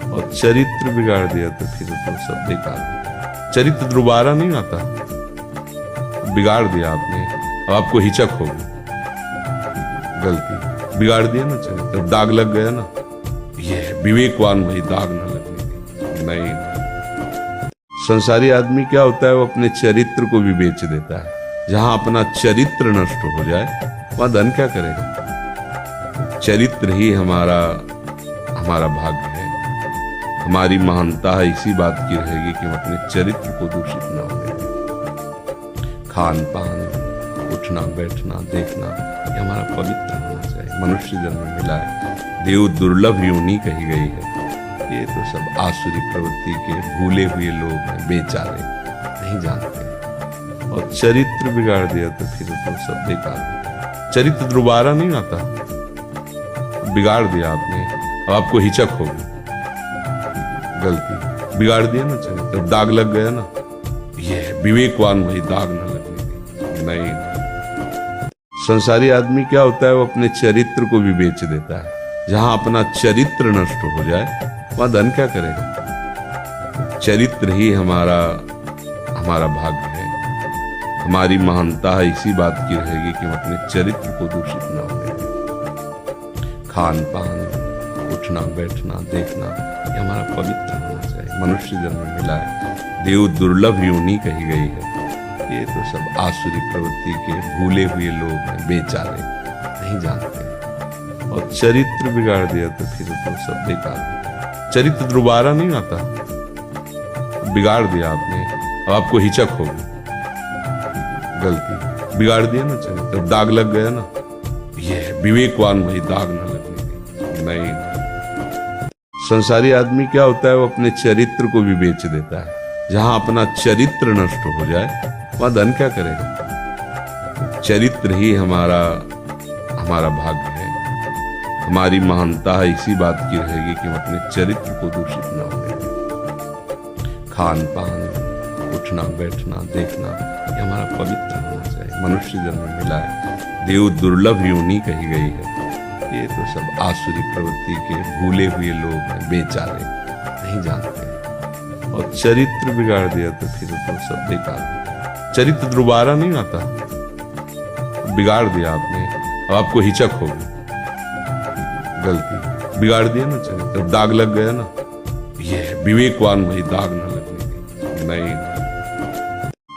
और चरित्र बिगाड़ दिया तो फिर तो सब बेकार हो। चरित्र दोबारा नहीं आता, बिगाड़ दिया आपने, अब आपको हिचक होगी। गलती बिगाड़ दिया ना चरित्र, दाग लग गया ना। ये विवेकवान भाई दाग ना लगने नहीं। संसारी आदमी क्या होता है, वो अपने चरित्र को भी बेच देता है। जहां अपना चरित्र नष्ट हो जाए वहां धन क्या करेगा। चरित्र ही हमारा भाग्य है, हमारी महानता है। इसी बात की रहेगी कि हम अपने चरित्र को दूषित ना होने दें। खान पान, उठना बैठना देखना ये हमारा पवित्र होना चाहिए। मनुष्य जन्म मिला है, देव दुर्लभ योनि कही गई है। ये तो सब आसुरी प्रवृत्ति के भूले हुए लोग हैं, बेचारे नहीं जानते। और चरित्र बिगाड़ दिया तो फिर तो सब बेकार हो। चरित्र दोबारा नहीं आता, बिगाड़ दिया आपने, अब आपको हिचक होगी। गलती बिगाड़ दिया ना चरित्र, दाग लग गया ना। ये विवेकवान भाई दाग ना लगने नहीं। संसारी आदमी क्या होता है, वो अपने चरित्र को भी बेच देता है। जहां अपना चरित्र नष्ट हो जाए वहां धन क्या करेगा। चरित्र ही हमारा भाग्य है, हमारी महानता है। इसी बात की रहेगी कि हम अपने चरित्र को दूषित ना होने दें। खान पान, उठना बैठना देखना ये हमारा पवित्र होना चाहिए। मनुष्य जन्म मिला है, देव दुर्लभ योनि कही गई है। ये तो सब आसुरी प्रवृत्ति के भूले हुए लोग हैं, बेचारे नहीं जानते। और चरित्र बिगाड़ दिया तो फिर तो सब बेकार हो। चरित्र दोबारा नहीं आता, बिगाड़ दिया आपने, अब आपको हिचक होगी। गलती बिगाड़ दिया ना चरित्र, दाग लग गया ना। ये विवेकवान भाई दाग ना लगने नहीं। संसारी आदमी क्या होता है, वो अपने चरित्र को भी बेच देता है। जहां अपना चरित्र नष्ट हो जाए वहां धन क्या करेगा। चरित्र ही हमारा भाग्य है, हमारी महानता है। इसी बात की रहेगी कि हम अपने चरित्र को दूषित ना होने दें। खान पान, उठना बैठना देखना ये हमारा पवित्र होना चाहिए। मनुष्य जन्म मिला है, देव दुर्लभ योनि कही गई है। ये तो सब आसुरी प्रवृत्ति के भूले हुए लोग हैं, बेचारे नहीं जानते। और चरित्र बिगाड़ दिया तो फिर तो सब बेकार हो। चरित्र दोबारा नहीं आता, बिगाड़ दिया आपने, अब आपको हिचक होगी। गलती बिगाड़ दिया ना चरित्र, दाग लग गया ना। ये विवेकवान भाई दाग ना लगने नहीं।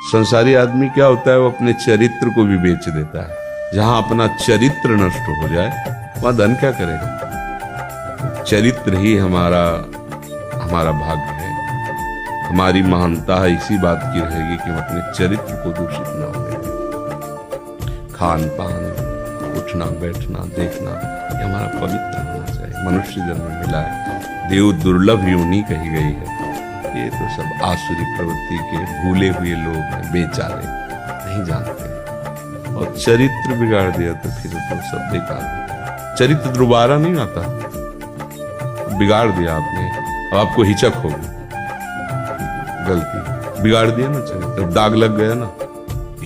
संसारी आदमी क्या होता है, वो अपने चरित्र को भी बेच देता है। जहां अपना चरित्र नष्ट हो जाए वहां धन क्या करेगा। चरित्र ही हमारा भाग्य है, हमारी महानता है। इसी बात की रहेगी कि हम अपने चरित्र को दूषित ना होने दें। खान पान, उठना बैठना देखना ये हमारा पवित्र होना चाहिए। मनुष्य जन्म मिला है, देव दुर्लभ योनि कही गई है। ये तो सब आसुरी प्रवृत्ति के भूले हुए लोग हैं, बेचारे नहीं जानते। और चरित्र बिगाड़ दिया तो फिर तो सब बेकार हो। चरित्र दोबारा नहीं आता, बिगाड़ दिया आपने, अब आपको हिचक होगी। गलती बिगाड़ दिया ना चरित्र, दाग लग गया ना।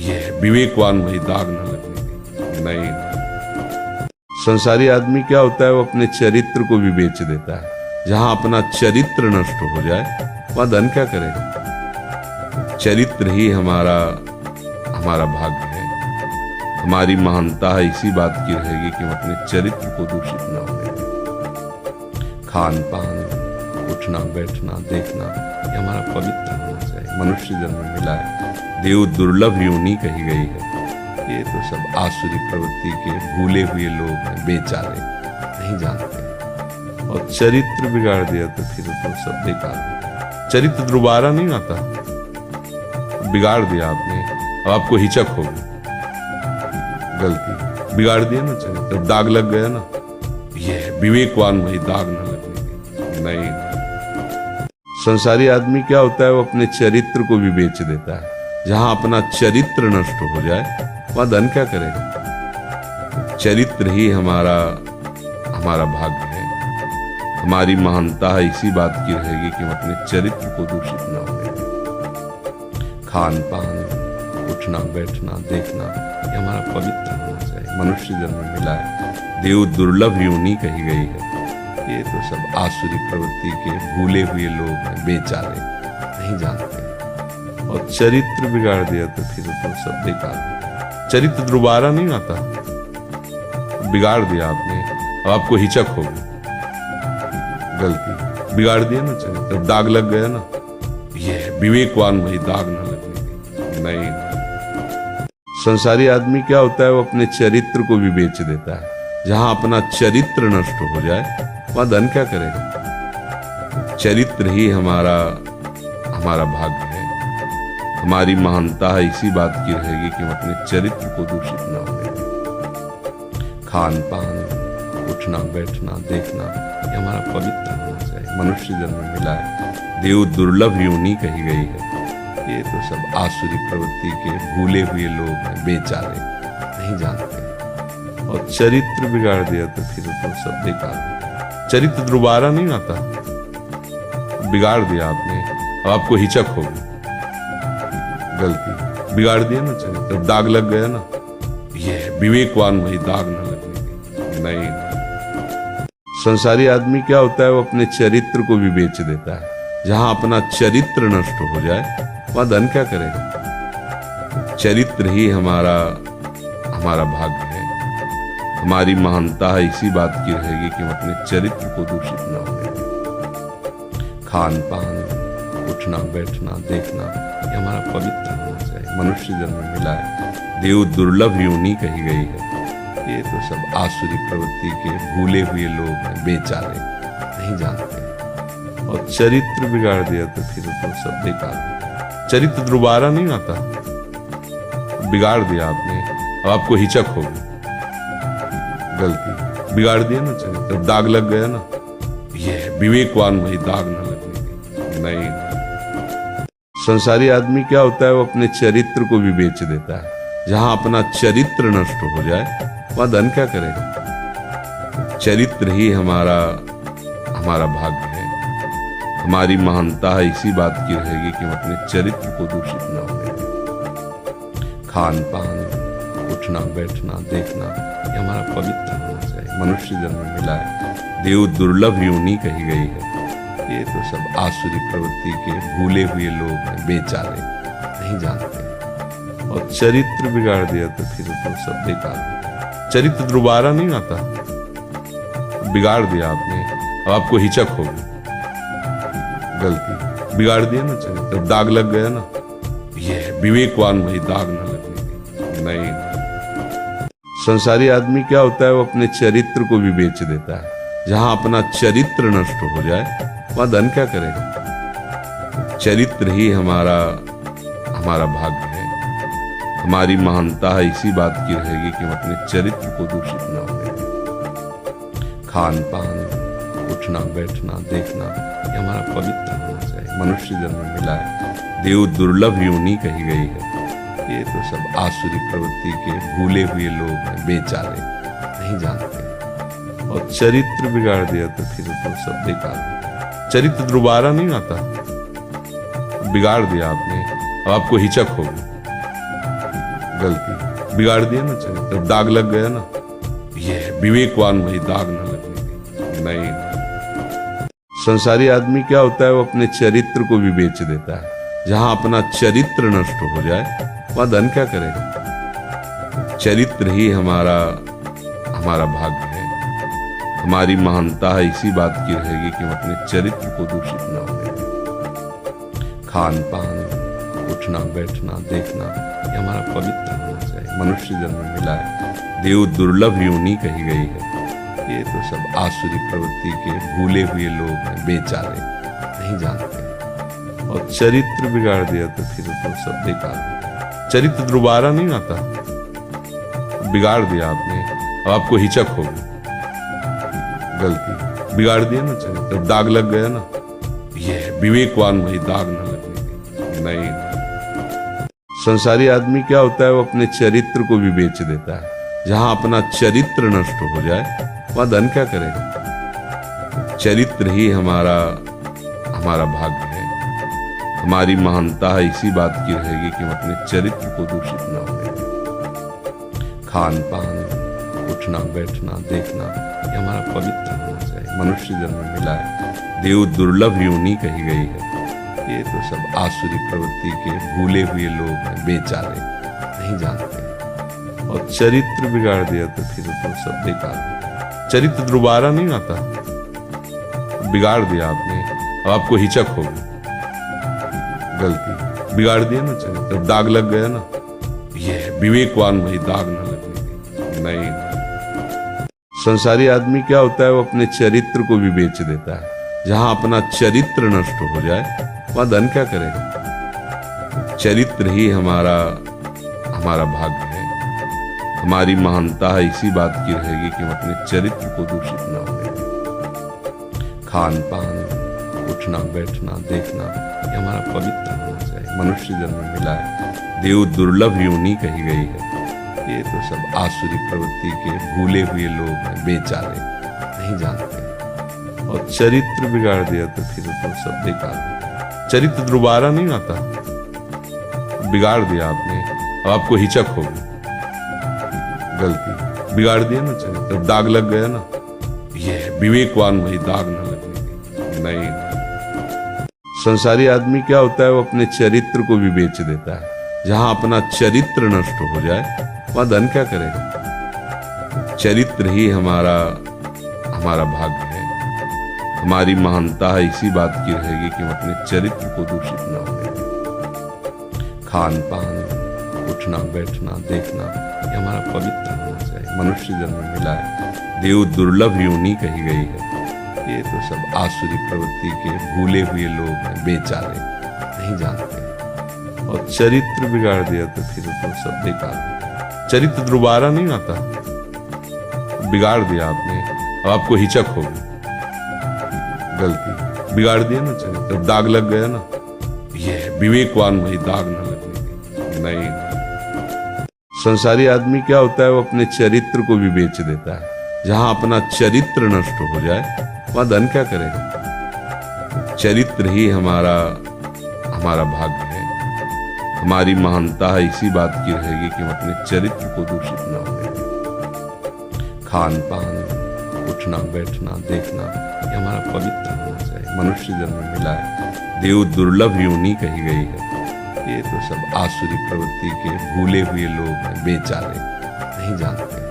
ये विवेकवान भाई दाग ना लगने नहीं। संसारी आदमी क्या होता है, वो अपने चरित्र को भी बेच देता है। जहां अपना चरित्र नष्ट हो जाए वहां धन क्या करेगा। चरित्र ही हमारा भाग्य है, हमारी महानता है। इसी बात की रहेगी कि हम अपने चरित्र को दूषित ना होने दें। खान पान, उठना बैठना देखना ये हमारा पवित्र होना चाहिए। मनुष्य जन्म मिला है, देव दुर्लभ योनि कही गई है। ये तो सब आसुरी प्रवृत्ति के भूले हुए लोग हैं, बेचारे नहीं जानते। और चरित्र बिगाड़ दिया तो फिर तो सब बेकार हो। चरित्र दोबारा नहीं आता, बिगाड़ दिया आपने, अब आपको हिचक होगी। गलती बिगाड़ दिया ना चरित्र, दाग लग गया ना। ये विवेकवान भाई दाग ना लगने नहीं। संसारी आदमी क्या होता है, वो अपने चरित्र को भी बेच देता है। जहां अपना चरित्र नष्ट हो जाए वहां धन क्या करेगा। चरित्र ही हमारा भाग्य है, हमारी महानता इसी बात की रहेगी कि हम अपने चरित्र को दूषित न होने दें। खान पान, उठना बैठना देखना, ये हमारा पवित्र होना चाहिए। मनुष्य जन्म मिला है, देव दुर्लभ योनि कही गई है। ये तो सब आसुरी प्रवृत्ति के भूले हुए लोग हैं, बेचारे नहीं जानते। और चरित्र बिगाड़ दिया तो फिर तो सब बेकार हो। चरित्र दोबारा नहीं आता, बिगाड़ दिया आपने, अब आपको हिचक होगी। गलती बिगाड़ दिया ना चरित्र, दाग लग गया ना, ये विवेकवान भाई दाग ना लगने दें। नहीं, संसारी आदमी क्या होता है, वो अपने चरित्र को भी बेच देता है। जहां अपना चरित्र नष्ट हो जाए वहां धन क्या करेगा। चरित्र ही हमारा भाग्य है। हमारी महानता इसी बात की रहेगी कि हम अपने चरित्र को दूषित न होने दें। खान पान, उठना बैठना देखना, ये हमारा पवित्र होना चाहिए। मनुष्य जन्म मिला है, देव दुर्लभ योनि कही गई है। ये तो सब आसुरी प्रवृत्ति के भूले हुए लोग हैं, बेचारे नहीं जानते। और चरित्र बिगाड़ दिया तो फिर तो सब बेकार हो। चरित्र दोबारा नहीं आता, बिगाड़ दिया आपने, अब आपको हिचक होगी। गलती बिगाड़ दिया ना चरित्र, दाग लग गया ना, ये विवेकवान भाई दाग ना लगने दें। नहीं, संसारी आदमी क्या होता है, वो अपने चरित्र को भी बेच देता है। जहां अपना चरित्र नष्ट हो जाए वहां धन क्या करेगा। चरित्र ही हमारा भाग्य है। हमारी महानता इसी बात की रहेगी कि हम अपने चरित्र को दूषित न होने दें। खान पान, उठना बैठना देखना, ये हमारा पवित्र होना चाहिए। मनुष्य जन्म मिला है, देव दुर्लभ योनि कही गई है। ये तो सब आसुरी प्रवृत्ति के भूले हुए लोग हैं, बेचारे नहीं जानते। और चरित्र बिगाड़ दिया तो फिर तो सब बेकार हो। चरित्र दोबारा नहीं आता, बिगाड़ दिया आपने, अब आपको हिचक होगी। गलती बिगाड़ दिया ना चरित्र, दाग लग गया ना, ये विवेकवान भाई दाग ना लगने दें। नहीं, संसारी आदमी क्या होता है, वो अपने चरित्र को भी बेच देता है। जहां अपना चरित्र नष्ट हो जाए वहां धन क्या करेगा। चरित्र ही हमारा भाग्य है। हमारी महानता इसी बात की रहेगी कि हम अपने चरित्र को दूषित न होने दें। खान पान, उठना बैठना देखना, ये हमारा पवित्र होना चाहिए। मनुष्य जन्म मिला है, देव दुर्लभ योनि कही गई है। ये तो सब आसुरी प्रवृत्ति के भूले हुए लोग हैं, बेचारे नहीं जानते। और चरित्र बिगाड़ दिया तो फिर तो सब बेकार हो। चरित्र दोबारा नहीं आता, बिगाड़ दिया आपने, अब आपको हिचक होगी। गलती बिगाड़ दिया ना चरित्र, दाग लग गया ना, ये विवेकवान भाई दाग ना लगने दें। नहीं, संसारी आदमी क्या होता है, वो अपने चरित्र को भी बेच देता है। जहां अपना चरित्र नष्ट हो जाए वहां धन क्या करेगा। चरित्र ही हमारा भाग्य है। हमारी महानता इसी बात की रहेगी कि हम अपने चरित्र को दूषित न होने दें। खान पान, उठना बैठना देखना, ये हमारा पवित्र होना चाहिए। मनुष्य जन्म मिला है, देव दुर्लभ योनि कही गई है। ये तो सब आसुरी प्रवृत्ति के भूले हुए लोग हैं, बेचारे नहीं जानते। और चरित्र बिगाड़ दिया तो फिर तो सब बेकार हो। चरित्र दोबारा नहीं आता, बिगाड़ दिया आपने, अब आपको हिचक होगी। गलती बिगाड़ दिया ना चरित्र, दाग लग गया ना, ये विवेकवान भाई दाग ना लगने दें। नहीं, संसारी आदमी क्या होता है, वो अपने चरित्र को भी बेच देता है। जहां अपना चरित्र नष्ट हो जाए वहां धन क्या करेगा। चरित्र ही हमारा भाग्य है। हमारी महानता इसी बात की रहेगी कि हम अपने चरित्र को दूषित न होने दें। खान पान, उठना बैठना देखना, ये हमारा पवित्र होना चाहिए। मनुष्य जन्म मिला है, देव दुर्लभ योनि कही गई है। ये तो सब आसुरी प्रवृत्ति के भूले हुए लोग हैं, बेचारे नहीं जानते। और चरित्र बिगाड़ दिया तो फिर तो सब बेकार हो। चरित्र दोबारा नहीं आता, बिगाड़ दिया आपने, अब आपको हिचक होगी। गलती बिगाड़ दिया ना चरित्र, दाग लग गया ना, ये विवेकवान भाई दाग ना लगने दें। नहीं, संसारी आदमी क्या होता है, वो अपने चरित्र को भी बेच देता है। जहां अपना चरित्र नष्ट हो जाए वहां धन क्या करेगा। चरित्र ही हमारा हमारा भाग्य है। हमारी महानता इसी बात की रहेगी कि हम अपने चरित्र को दूषित न होने दें। खान पान, उठना बैठना देखना ये हमारा पवित्र होना चाहिए। मनुष्य जन्म मिला है, देव दुर्लभ योनि कही गई है। ये तो सब आसुरी प्रवृत्ति के भूले हुए लोग हैं, बेचारे नहीं जानते। और चरित्र बिगाड़ दिया तो फिर तो सब बेकार हो। चरित्र दोबारा नहीं आता, बिगाड़ दिया आपने, अब आपको हिचक होगी। गलती बिगाड़ दिया ना चरित्र, दाग लग गया ना। ये विवेकवान भाई दाग ना लगने दें। नहीं, संसारी आदमी क्या होता है, वो अपने चरित्र को भी बेच देता है। जहां अपना चरित्र नष्ट हो जाए वहां धन क्या करेगा। चरित्र ही हमारा हमारा भाग्य है। हमारी महानता इसी बात की रहेगी कि हम अपने चरित्र को दूषित न होने दें। खान पान, उठना बैठना देखना ये हमारा पवित्र होना चाहिए। मनुष्य जन्म मिला है, देव दुर्लभ योनि कही गई है। ये तो सब आसुरी प्रवृत्ति के भूले हुए लोग हैं, बेचारे नहीं जानते। और चरित्र बिगाड़ दिया तो फिर तो सब बेकार हो। चरित्र दोबारा नहीं आता, बिगाड़ दिया आपने, अब आपको हिचक होगी। गलती बिगाड़ दिया ना चरित्र, दाग लग गया ना। ये विवेकवान भाई दाग ना लगने दें। नहीं, संसारी आदमी क्या होता है, वो अपने चरित्र को भी बेच देता है। जहां अपना चरित्र नष्ट हो जाए वहां धन क्या करेगा। चरित्र ही हमारा हमारा भाग्य है। हमारी महानता इसी बात की रहेगी कि हम अपने चरित्र को दूषित न होने दें। खान पान, उठना बैठना देखना ये हमारा पवित्र होना चाहिए। मनुष्य जन्म मिला है, देव दुर्लभ योनि कही गई है। ये तो सब आसुरी प्रवृत्ति के भूले हुए लोग हैं, बेचारे नहीं जानते। और चरित्र बिगाड़ दिया तो फिर तो सब बेकार हो। चरित्र दोबारा नहीं आता, बिगाड़ दिया आपने, अब आपको हिचक होगी। गलती बिगाड़ दिया ना चरित्र, दाग लग गया ना। ये विवेकवान भाई दाग ना लगने दें। नहीं, संसारी आदमी क्या होता है, वो अपने चरित्र को भी बेच देता है। जहां अपना चरित्र नष्ट हो जाए वहां धन क्या करेगा। चरित्र ही हमारा हमारा भाग्य है। हमारी महानता इसी बात की रहेगी कि हम अपने चरित्र को दूषित न होने दें। खान पान, उठना बैठना देखना ये हमारा पवित्र होना चाहिए। मनुष्य जन्म मिला है, देव दुर्लभ योनि कही गई है। ये तो सब आसुरी प्रवृत्ति के भूले हुए लोग हैं, बेचारे नहीं जानते।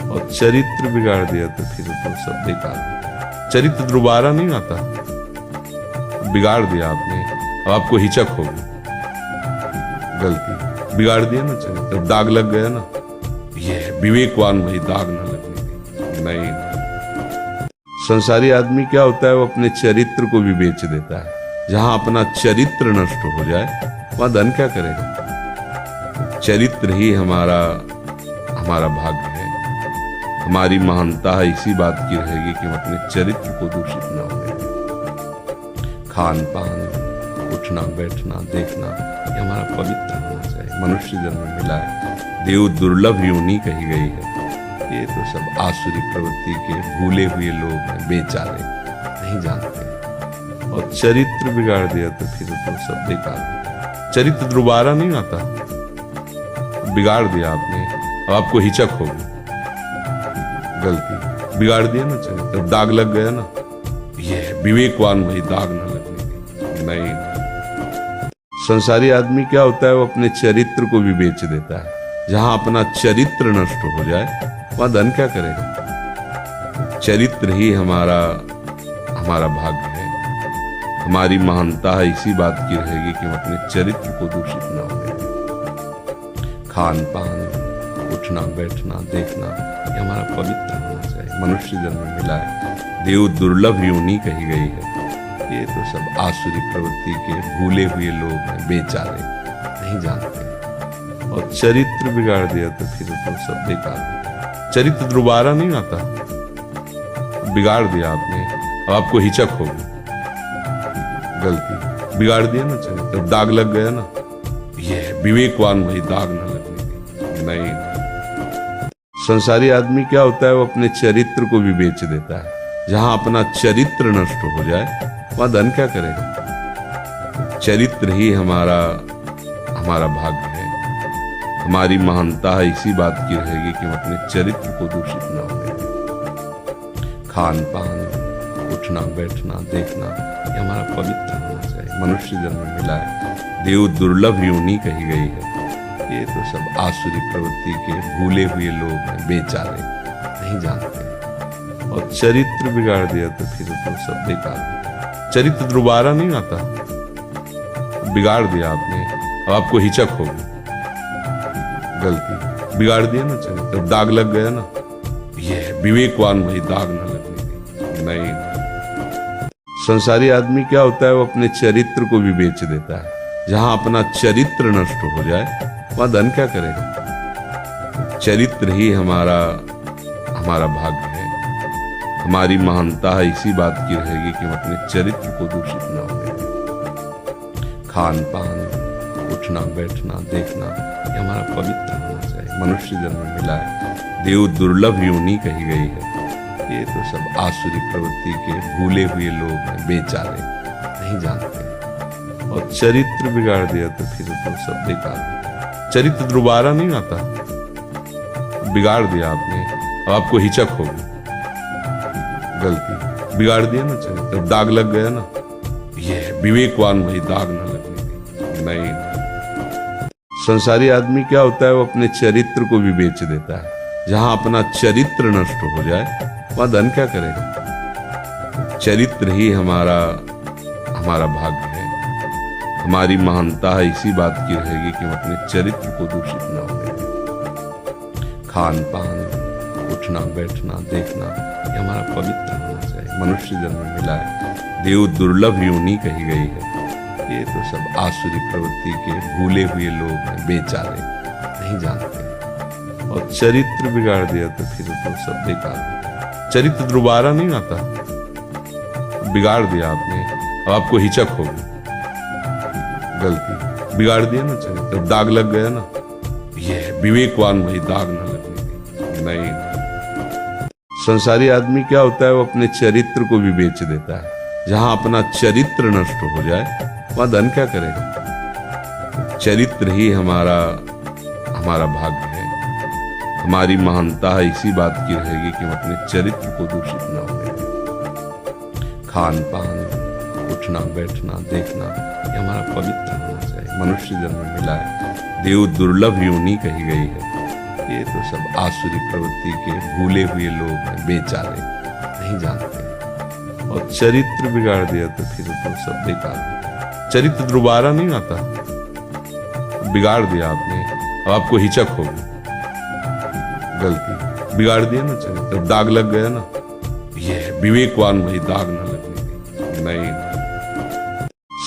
और चरित्र बिगाड़ दिया तो फिर तो सब बेकार हो। चरित्र दोबारा नहीं आता, बिगाड़ दिया आपने, अब आपको हिचक होगी। गलती बिगाड़ दिया ना चरित्र, दाग लग गया ना। ये विवेकवान भाई दाग ना लगने दें। नहीं, संसारी आदमी क्या होता है, वो अपने चरित्र को भी बेच देता है। जहां अपना चरित्र नष्ट हो जाए वहां धन क्या करेगा। चरित्र ही हमारा हमारा भाग्य है। हमारी महानता इसी बात की रहेगी कि हम अपने चरित्र को दूषित न होने दें। खान पान, उठना बैठना देखना ये हमारा पवित्र होना चाहिए। मनुष्य जन्म मिला है, देव दुर्लभ योनि कही गई है। ये तो सब आसुरी प्रवृत्ति के भूले हुए लोग हैं, बेचारे नहीं जानते। और चरित्र बिगाड़ दिया तो फिर तो सब बेकार हो। चरित्र दोबारा नहीं आता, बिगाड़ दिया आपने, अब आपको हिचक होगी। गलती बिगाड़ दिया ना चरित्र, दाग लग गया ना। ये विवेकवान भाई दाग ना लगने दें। नहीं, संसारी आदमी क्या होता है, वो अपने चरित्र को भी बेच देता है। जहां अपना चरित्र नष्ट हो जाए वहां धन क्या करेगा। चरित्र ही हमारा हमारा भाग्य है। हमारी महानता इसी बात की रहेगी कि हम अपने चरित्र को दूषित न होने दें। खान पान, उठना बैठना देखना ये हमारा पवित्र होना चाहिए। मनुष्य जन्म मिला है, देव दुर्लभ योनि कही गई है। ये तो सब आसुरी प्रवृत्ति के भूले हुए लोग हैं, बेचारे नहीं जानते। और चरित्र बिगाड़ दिया तो फिर तो सब बेकार हो। चरित्र दोबारा नहीं आता, बिगाड़ दिया आपने, अब आपको हिचक होगी। गलती बिगाड़ दिया ना चरित्र, दाग लग गया ना। ये विवेकवान भाई दाग ना लगने दें। नहीं, संसारी आदमी क्या होता है, वो अपने चरित्र को भी बेच देता है। जहां अपना चरित्र नष्ट हो जाए वहां धन क्या करेगा। चरित्र ही हमारा भाग्य है। हमारी महानता इसी बात की रहेगी कि हम अपने चरित्र को दूषित न होने दें। खान पान, उठना बैठना देखना ये हमारा पवित्र होना चाहिए। मनुष्य जन्म मिला है, देव दुर्लभ योनि कही गई है। ये तो सब आसुरी प्रवृत्ति के भूले हुए लोग हैं, बेचारे नहीं जानते। और चरित्र बिगाड़ दिया तो फिर तो सब बेकार हो गया। चरित्र दोबारा नहीं आता, बिगाड़ दिया आपने, अब आपको हिचक होगी। गलती बिगाड़ दिया ना चरित्र, दाग लग गया ना। ये विवेकवान भाई दाग ना लगने दें। नहीं, संसारी आदमी क्या होता है, वो अपने चरित्र को भी बेच देता है। जहां अपना चरित्र नष्ट हो जाए वहां धन क्या करेगा। चरित्र ही हमारा भाग्य है। हमारी महानता इसी बात की रहेगी कि हम अपने चरित्र को दूषित न होने दें। खान पान, उठना बैठना देखना ये हमारा पवित्र होना चाहिए। मनुष्य जन्म मिला है, देव दुर्लभ योनि कही गई है। ये तो सब आसुरी प्रवृत्ति के भूले हुए लोग हैं, बेचारे नहीं जानते। और चरित्र बिगाड़ दिया तो फिर तो सब बेकार हो गया। चरित्र दोबारा नहीं आता, बिगाड़ दिया आपने, अब आपको हिचक होगी। गलती बिगाड़ दिया ना चरित्र, दाग लग गया ना। ये विवेकवान भाई दाग ना लगने दें। नहीं, संसारी आदमी क्या होता है, वो अपने चरित्र को भी बेच देता है। जहां अपना चरित्र नष्ट हो जाए वहां धन क्या करेगा। चरित्र ही हमारा भाग्य है। हमारी महानता इसी बात की रहेगी कि हम अपने चरित्र को दूषित न होने दें। खान पान, उठना बैठना देखना ये हमारा पवित्र होना चाहिए। मनुष्य जन्म मिला है, देव दुर्लभ योनि कही गई है। ये तो सब आसुरी प्रवृत्ति के भूले हुए लोग हैं, बेचारे नहीं जानते। और चरित्र बिगाड़ दिया तो फिर तो सब बेकार हो गया। चरित्र दोबारा नहीं आता, बिगाड़ दिया आपने, अब आपको हिचक होगी। गलती बिगाड़ दिया ना चरित्र, दाग लग गया ना। ये विवेकवान भाई दाग ना लगने दें। नहीं, संसारी आदमी क्या होता है, वो अपने चरित्र को भी बेच देता है। जहां अपना चरित्र नष्ट हो जाए वहां धन क्या करेगा। चरित्र ही हमारा भाग्य है। हमारी महानता इसी बात की रहेगी कि हम अपने चरित्र को दूषित न होने दें। खान पान, उठना बैठना देखना ये हमारा पवित्र होना चाहिए। मनुष्य जन्म मिला है, देव दुर्लभ योनि कही गई है। ये तो सब आसुरी प्रवृत्ति के भूले हुए लोग हैं, बेचारे नहीं जानते। और चरित्र बिगाड़ दिया तो फिर तो सब बेकार हो गया। चरित्र दोबारा नहीं आता, बिगाड़ दिया आपने, अब आपको हिचक होगी। गलती बिगाड़ दिया ना चरित्र, दाग लग गया ना। ये विवेकवान भाई दाग ना लगने दें। नहीं,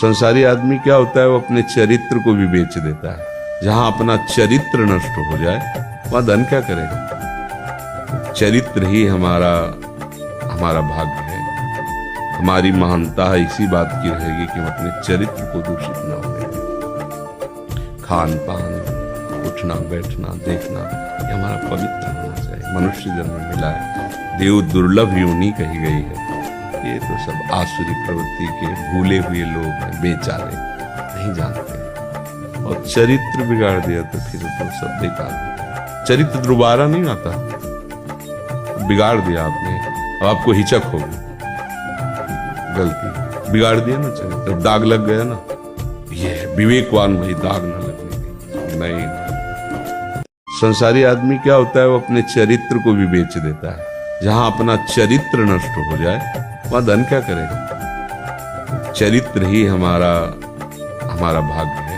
संसारी आदमी क्या होता है, वो अपने चरित्र को भी बेच देता है। जहां अपना चरित्र नष्ट हो जाए वहां धन क्या करेगा। चरित्र ही हमारा भाग्य है। हमारी महानता इसी बात की रहेगी कि हम अपने चरित्र को दूषित न होने दें। खान पान, उठना बैठना देखना ये हमारा पवित्र होना चाहिए। मनुष्य जन्म मिला है, देव दुर्लभ योनि कही गई है। ये तो सब आसुरी प्रवृत्ति के भूले हुए लोग हैं, बेचारे नहीं जानते। और चरित्र बिगाड़ दिया तो फिर तो सब बेकार हो गया। चरित्र दोबारा नहीं आता, बिगाड़ दिया आपने, अब आपको हिचक होगी। गलती बिगाड़ दिया ना चरित्र, दाग लग गया ना। ये विवेकवान भाई दाग ना लगने दें। नहीं, संसारी आदमी क्या होता है, वो अपने चरित्र को भी बेच देता है। जहां अपना चरित्र नष्ट हो जाए वहां धन क्या करेगा। चरित्र ही हमारा भाग्य है।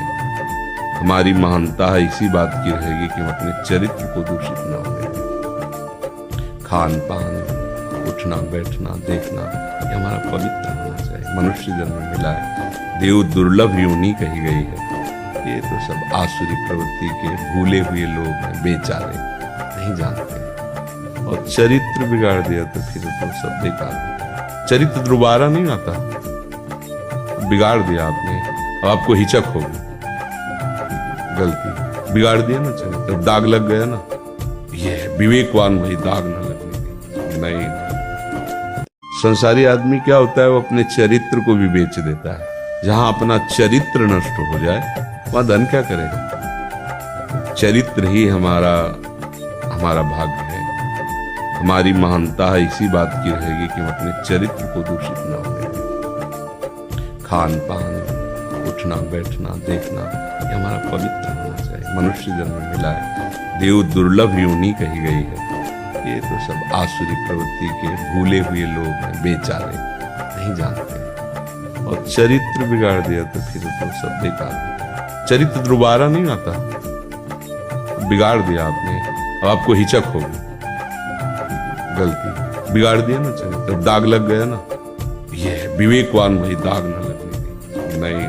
हमारी महानता इसी बात की रहेगी कि हम अपने चरित्र को दूषित न होने दें। खान पान, उठना बैठना देखना ये हमारा पवित्र होना चाहिए। मनुष्य जन्म मिला है, देव दुर्लभ योनि कही गई है। ये तो सब आसुरी प्रवृत्ति के भूले हुए लोग हैं, बेचारे नहीं जानते। और चरित्र बिगाड़ दिया तो फिर तो सब बेकार हो गया। चरित्र दोबारा नहीं आता, बिगाड़ दिया आपने, अब आपको हिचक होगी। गलती बिगाड़ दिया ना चरित्र, दाग लग गया ना। ये विवेकवान भाई दाग ना लगने दें। नहीं, संसारी आदमी क्या होता है, वो अपने चरित्र को भी बेच देता है। जहां अपना चरित्र नष्ट हो जाए वहां धन क्या करेगा। चरित्र ही हमारा भाग्य है, हमारी महानता है इसी बात की रहेगी कि हम अपने चरित्र को दूषित न होने दें। खान पान, उठना बैठना देखना ये हमारा पवित्र होना चाहिए। मनुष्य जन्म मिला है, देव दुर्लभ योनि कही गई है। ये तो सब आसुरी प्रवृत्ति के भूले हुए लोग हैं, बेचारे नहीं जानते। और चरित्र बिगाड़ दिया तो फिर तो सब बेकार हो। चरित्र दोबारा नहीं आता, बिगाड़ दिया आपने, अब आपको हिचक होगी। गलती बिगाड़ दिया ना चरित्र, दाग लग गया ना। ये विवेकवान वही दाग न लगने दें। नहीं,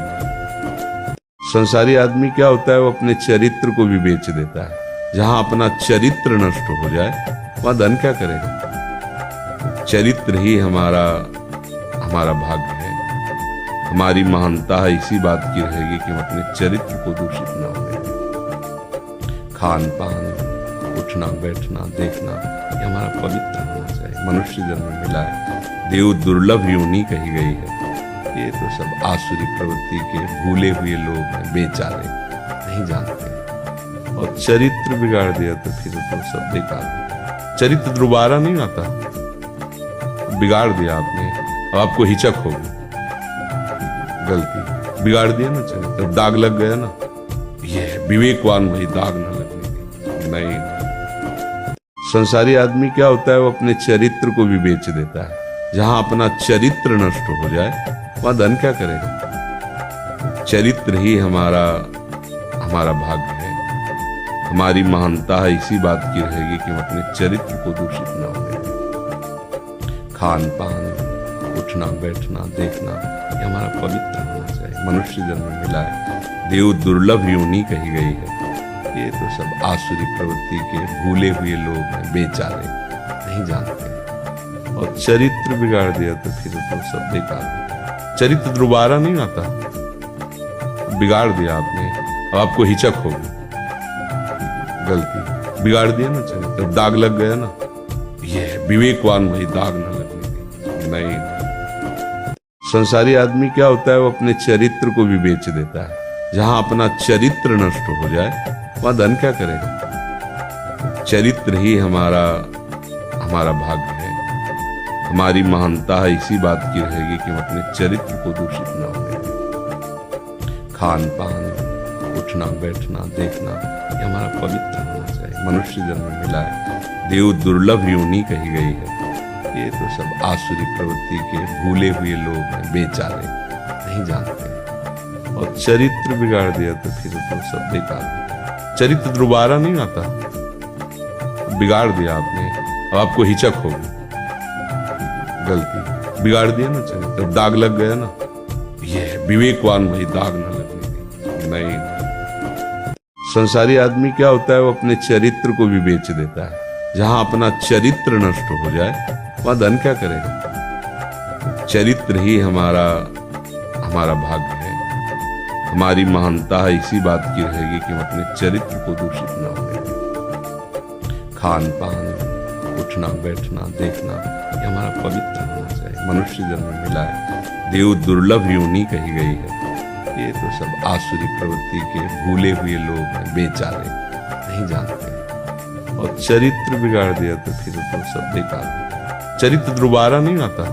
संसारी आदमी क्या होता है, वो अपने चरित्र को भी बेच देता है। जहां अपना चरित्र नष्ट हो जाए वहां धन क्या करेगा। चरित्र ही हमारा भाग्य है, हमारी महानता है इसी बात की रहेगी कि हम अपने चरित्र को दूषित न होने दें। खान पान, उठना बैठना देखना ये हमारा पवित्र होना चाहिए। मनुष्य जन्म मिला है, देव दुर्लभ योनि कही गई है। ये तो सब आसुरी प्रवृत्ति के भूले हुए लोग हैं, बेचारे नहीं जानते। और चरित्र बिगाड़ दिया तो फिर तो सब बेकार हो। चरित्र दोबारा नहीं आता, बिगाड़ दिया आपने, अब आपको हिचक होगी। गलती बिगाड़ दिया ना चरित्र, दाग लग गया ना। ये विवेकवान वही दाग न लगने दें। नहीं, संसारी आदमी क्या होता है, वो अपने चरित्र को भी बेच देता है। जहां अपना चरित्र नष्ट हो जाए वहां धन क्या करेगा। चरित्र ही हमारा भाग्य है, हमारी महानता है इसी बात की रहेगी कि हम अपने चरित्र को दूषित न होने दें। खान पान, उठना बैठना देखना ये हमारा पवित्र होना चाहिए। मनुष्य जन्म मिला है, देव दुर्लभ योनि कही गई है। ये तो सब आसुरी प्रवृत्ति के भूले हुए लोग हैं, बेचारे नहीं जानते। और चरित्र बिगाड़ दिया तो फिर तो सब बेकार हो। चरित्र दोबारा नहीं आता, बिगाड़ दिया आपने, अब आपको हिचक होगी। गलती बिगाड़ दिया ना चरित्र, दाग लग गया ना। ये विवेकवान वही दाग न लगने दें। नहीं, संसारी आदमी क्या होता है, वो अपने चरित्र को भी बेच देता है। जहां अपना चरित्र नष्ट हो जाए वहां धन क्या करेगा। चरित्र ही हमारा भाग्य है, हमारी महानता है इसी बात की रहेगी कि हम अपने चरित्र को दूषित न होने दें। खान पान, उठना बैठना देखना ये हमारा पवित्र होना चाहिए। मनुष्य जन्म मिला है, देव दुर्लभ योनि कही गई है। ये तो सब आसुरी प्रवृत्ति के भूले हुए लोग हैं, बेचारे नहीं जानते। और चरित्र बिगाड़ दिया तो फिर तो सब बेकार हो। चरित्र दोबारा नहीं आता, बिगाड़ दिया आपने, अब आपको हिचक होगी। गलती बिगाड़ दिया ना चरित्र, दाग लग गया ना। ये विवेकवान वही दाग न लगने दें। नहीं, संसारी आदमी क्या होता है, वो अपने चरित्र को भी बेच देता है। जहां अपना चरित्र नष्ट हो जाए वहां धन क्या करेगा। चरित्र ही हमारा भाग्य है, हमारी महानता है इसी बात की रहेगी कि हम अपने चरित्र को दूषित न होने दें। खान पान, उठना बैठना देखना ये हमारा पवित्र होना चाहिए। मनुष्य जन्म मिला है, देव दुर्लभ योनि कही गई है। ये तो सब आसुरी प्रवृत्ति के भूले हुए लोग हैं, बेचारे नहीं जानते। और चरित्र बिगाड़ दिया तो फिर तो सब बेकार हो। चरित्र दोबारा नहीं आता,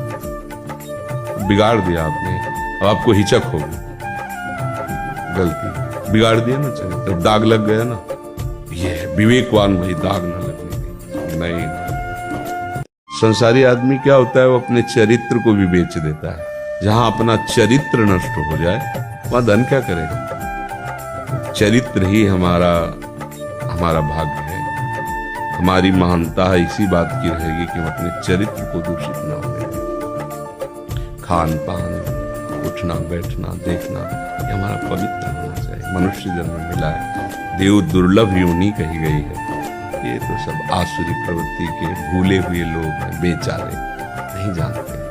बिगाड़ दिया आपने, अब आपको हिचक होगी। गलती बिगाड़ दिया ना चरित्र, दाग लग गया ना। ये विवेकवान वही दाग न लगने दें। नहीं, संसारी आदमी क्या होता है, वो अपने चरित्र को भी बेच देता है। जहां अपना चरित्र नष्ट हो जाए वहां धन क्या करेगा। चरित्र ही हमारा भाग्य है, हमारी महानता है इसी बात की रहेगी कि हम अपने चरित्र को दूषित न होने दें। खान पान, उठना बैठना देखना ये हमारा पवित्र होना चाहिए। मनुष्य जन्म मिला है, देव दुर्लभ योनि कही गई है। ये तो सब आसुरी प्रवृत्ति के भूले हुए लोग हैं, बेचारे नहीं जानते।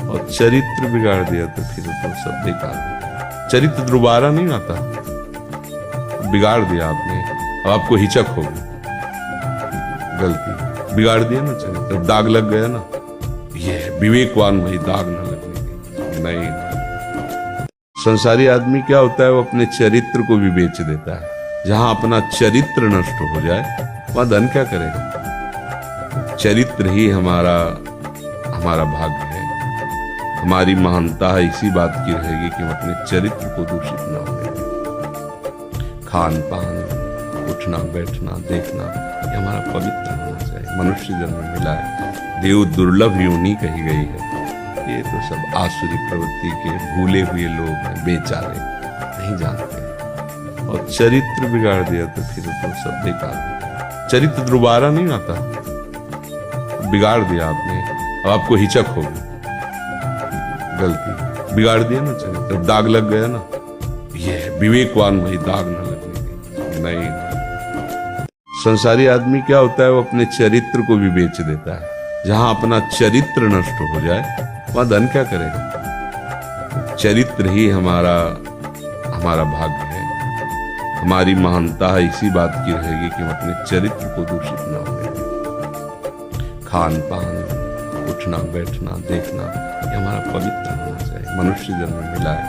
और चरित्र बिगाड़ दिया तो फिर तो सब बेकार हो। चरित्र दोबारा नहीं आता, बिगाड़ दिया आपने, अब आपको हिचक होगी। गलती बिगाड़ दिया ना चरित्र, दाग लग गया ना। ये विवेकवान वही दाग न लगने देता। नहीं, संसारी आदमी क्या होता है, वो अपने चरित्र को भी बेच देता है। जहां अपना चरित्र नष्ट हो जाए वहां धन क्या करेगा। चरित्र ही हमारा भाग्य है, हमारी महानता है इसी बात की रहेगी कि हम अपने चरित्र को दूषित न होने दें। खान पान, उठना बैठना देखना ये हमारा पवित्र होना चाहिए। मनुष्य जन्म मिला है, देव दुर्लभ योनि कही गई है। ये तो सब आसुरी प्रवृत्ति के भूले हुए लोग हैं, बेचारे नहीं जानते। और चरित्र बिगाड़ दिया तो फिर तो सब बेकार हो गया। चरित्र दोबारा नहीं आता, बिगाड़ दिया आपने, अब आपको हिचक होगी। गलती बिगाड़ दिया ना चरित्र, दाग लग गया ना। ये विवेकवान वही दाग न लगने देता। नहीं, संसारी आदमी क्या होता है, वो अपने चरित्र को भी बेच देता है। जहां अपना चरित्र नष्ट हो जाए वहां धन क्या करेगा। चरित्र ही हमारा भाग्य है, हमारी महानता है इसी बात की रहेगी कि हम अपने चरित्र को दूषित न होने दें। खान पान, उठना बैठना देखना ये हमारा पवित्र होना चाहिए। मनुष्य जन्म मिला है,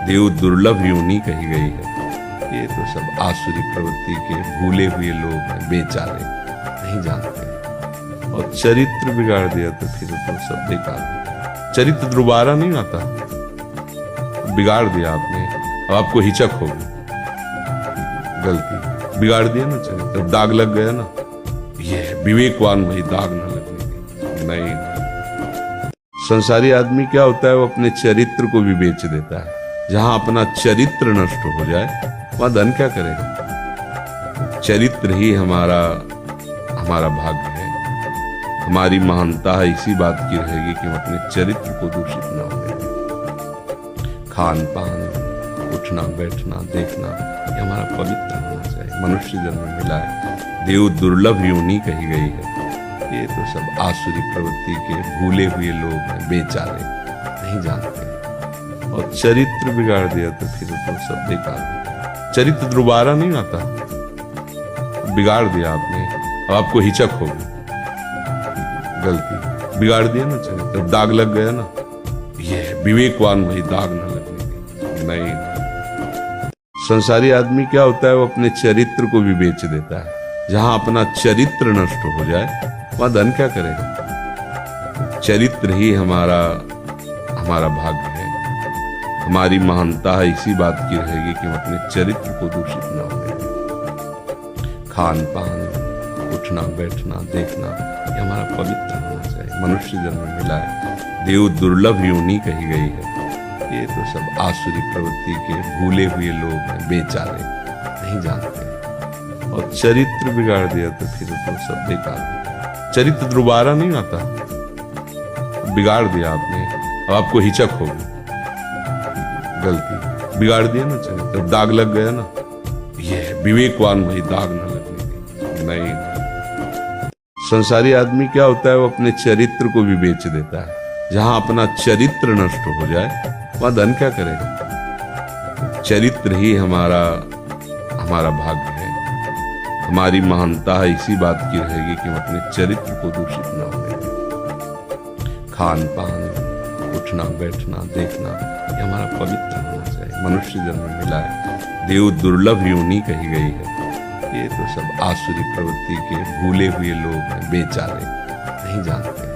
देव दुर्लभ योनि कही गई है। ये तो सब आसुरी प्रवृत्ति के भूले हुए लोग हैं, बेचारे नहीं जानते। और चरित्र बिगाड़ दिया तो फिर तो सब बेकार हो गया। चरित्र दोबारा नहीं आता, बिगाड़ दिया आपने, अब आपको हिचक होगी। गलती बिगाड़ दिया ना चरित्र, दाग लग गया ना। ये विवेकवान वही दाग न लगने देता। नहीं, संसारी आदमी क्या होता है, वो अपने चरित्र को भी बेच देता है। जहां अपना चरित्र नष्ट हो जाए वहां धन क्या करेगा। चरित्र ही हमारा भाग्य है, हमारी महानता है इसी बात की रहेगी कि हम अपने चरित्र को दूषित न होने दें। खान पान, उठना बैठना देखना ये हमारा पवित्र होना चाहिए। मनुष्य जन्म मिला है, देव दुर्लभ योनि कही गई है। ये तो सब आसुरी प्रवृत्ति के भूले हुए लोग हैं, बेचारे नहीं जानते। और चरित्र बिगाड़ दिया तो फिर तो सब बेकार हो गया। चरित्र दोबारा नहीं आता, बिगाड़ दिया आपने, अब आपको हिचक होगी। गलती बिगाड़ दिया ना चरित्र, दाग लग गया ना। ये विवेकवान वही दाग न लगने देता। नहीं, संसारी आदमी क्या होता है, वो अपने चरित्र को भी बेच देता है। जहां अपना चरित्र नष्ट हो जाए वहां धन क्या करेगा। चरित्र ही हमारा भाग्य है, हमारी महानता है इसी बात की रहेगी कि हम अपने चरित्र को दूषित न होने दें। खान पान, उठना बैठना देखना ये हमारा पवित्र होना चाहिए। मनुष्य जन्म मिला है, देव दुर्लभ योनि कही गई है। ये तो सब आसुरी प्रवृत्ति के भूले हुए लोग हैं, बेचारे नहीं जानते। और चरित्र बिगाड़ दिया तो फिर तो सब बेकार हो गया। चरित्र दोबारा नहीं आता, बिगाड़ दिया आपने, अब आपको हिचक होगी। गलती बिगाड़ दिया ना चरित्र, दाग लग गया ना। ये विवेकवान वही दाग न लगने देता। नहीं, संसारी आदमी क्या होता है, वो अपने चरित्र को भी बेच देता है। जहां अपना चरित्र नष्ट हो जाए वहां धन क्या करेगा। चरित्र ही हमारा भाग्य है, हमारी महानता है इसी बात की रहेगी कि हम अपने चरित्र को दूषित न होने दें। खान पान, उठना बैठना देखना ये हमारा पवित्र होना चाहिए। मनुष्य जन्म मिला है, देव दुर्लभ योनि कही गई है। ये तो सब आसुरी प्रवृत्ति के भूले हुए लोग हैं, बेचारे नहीं जानते।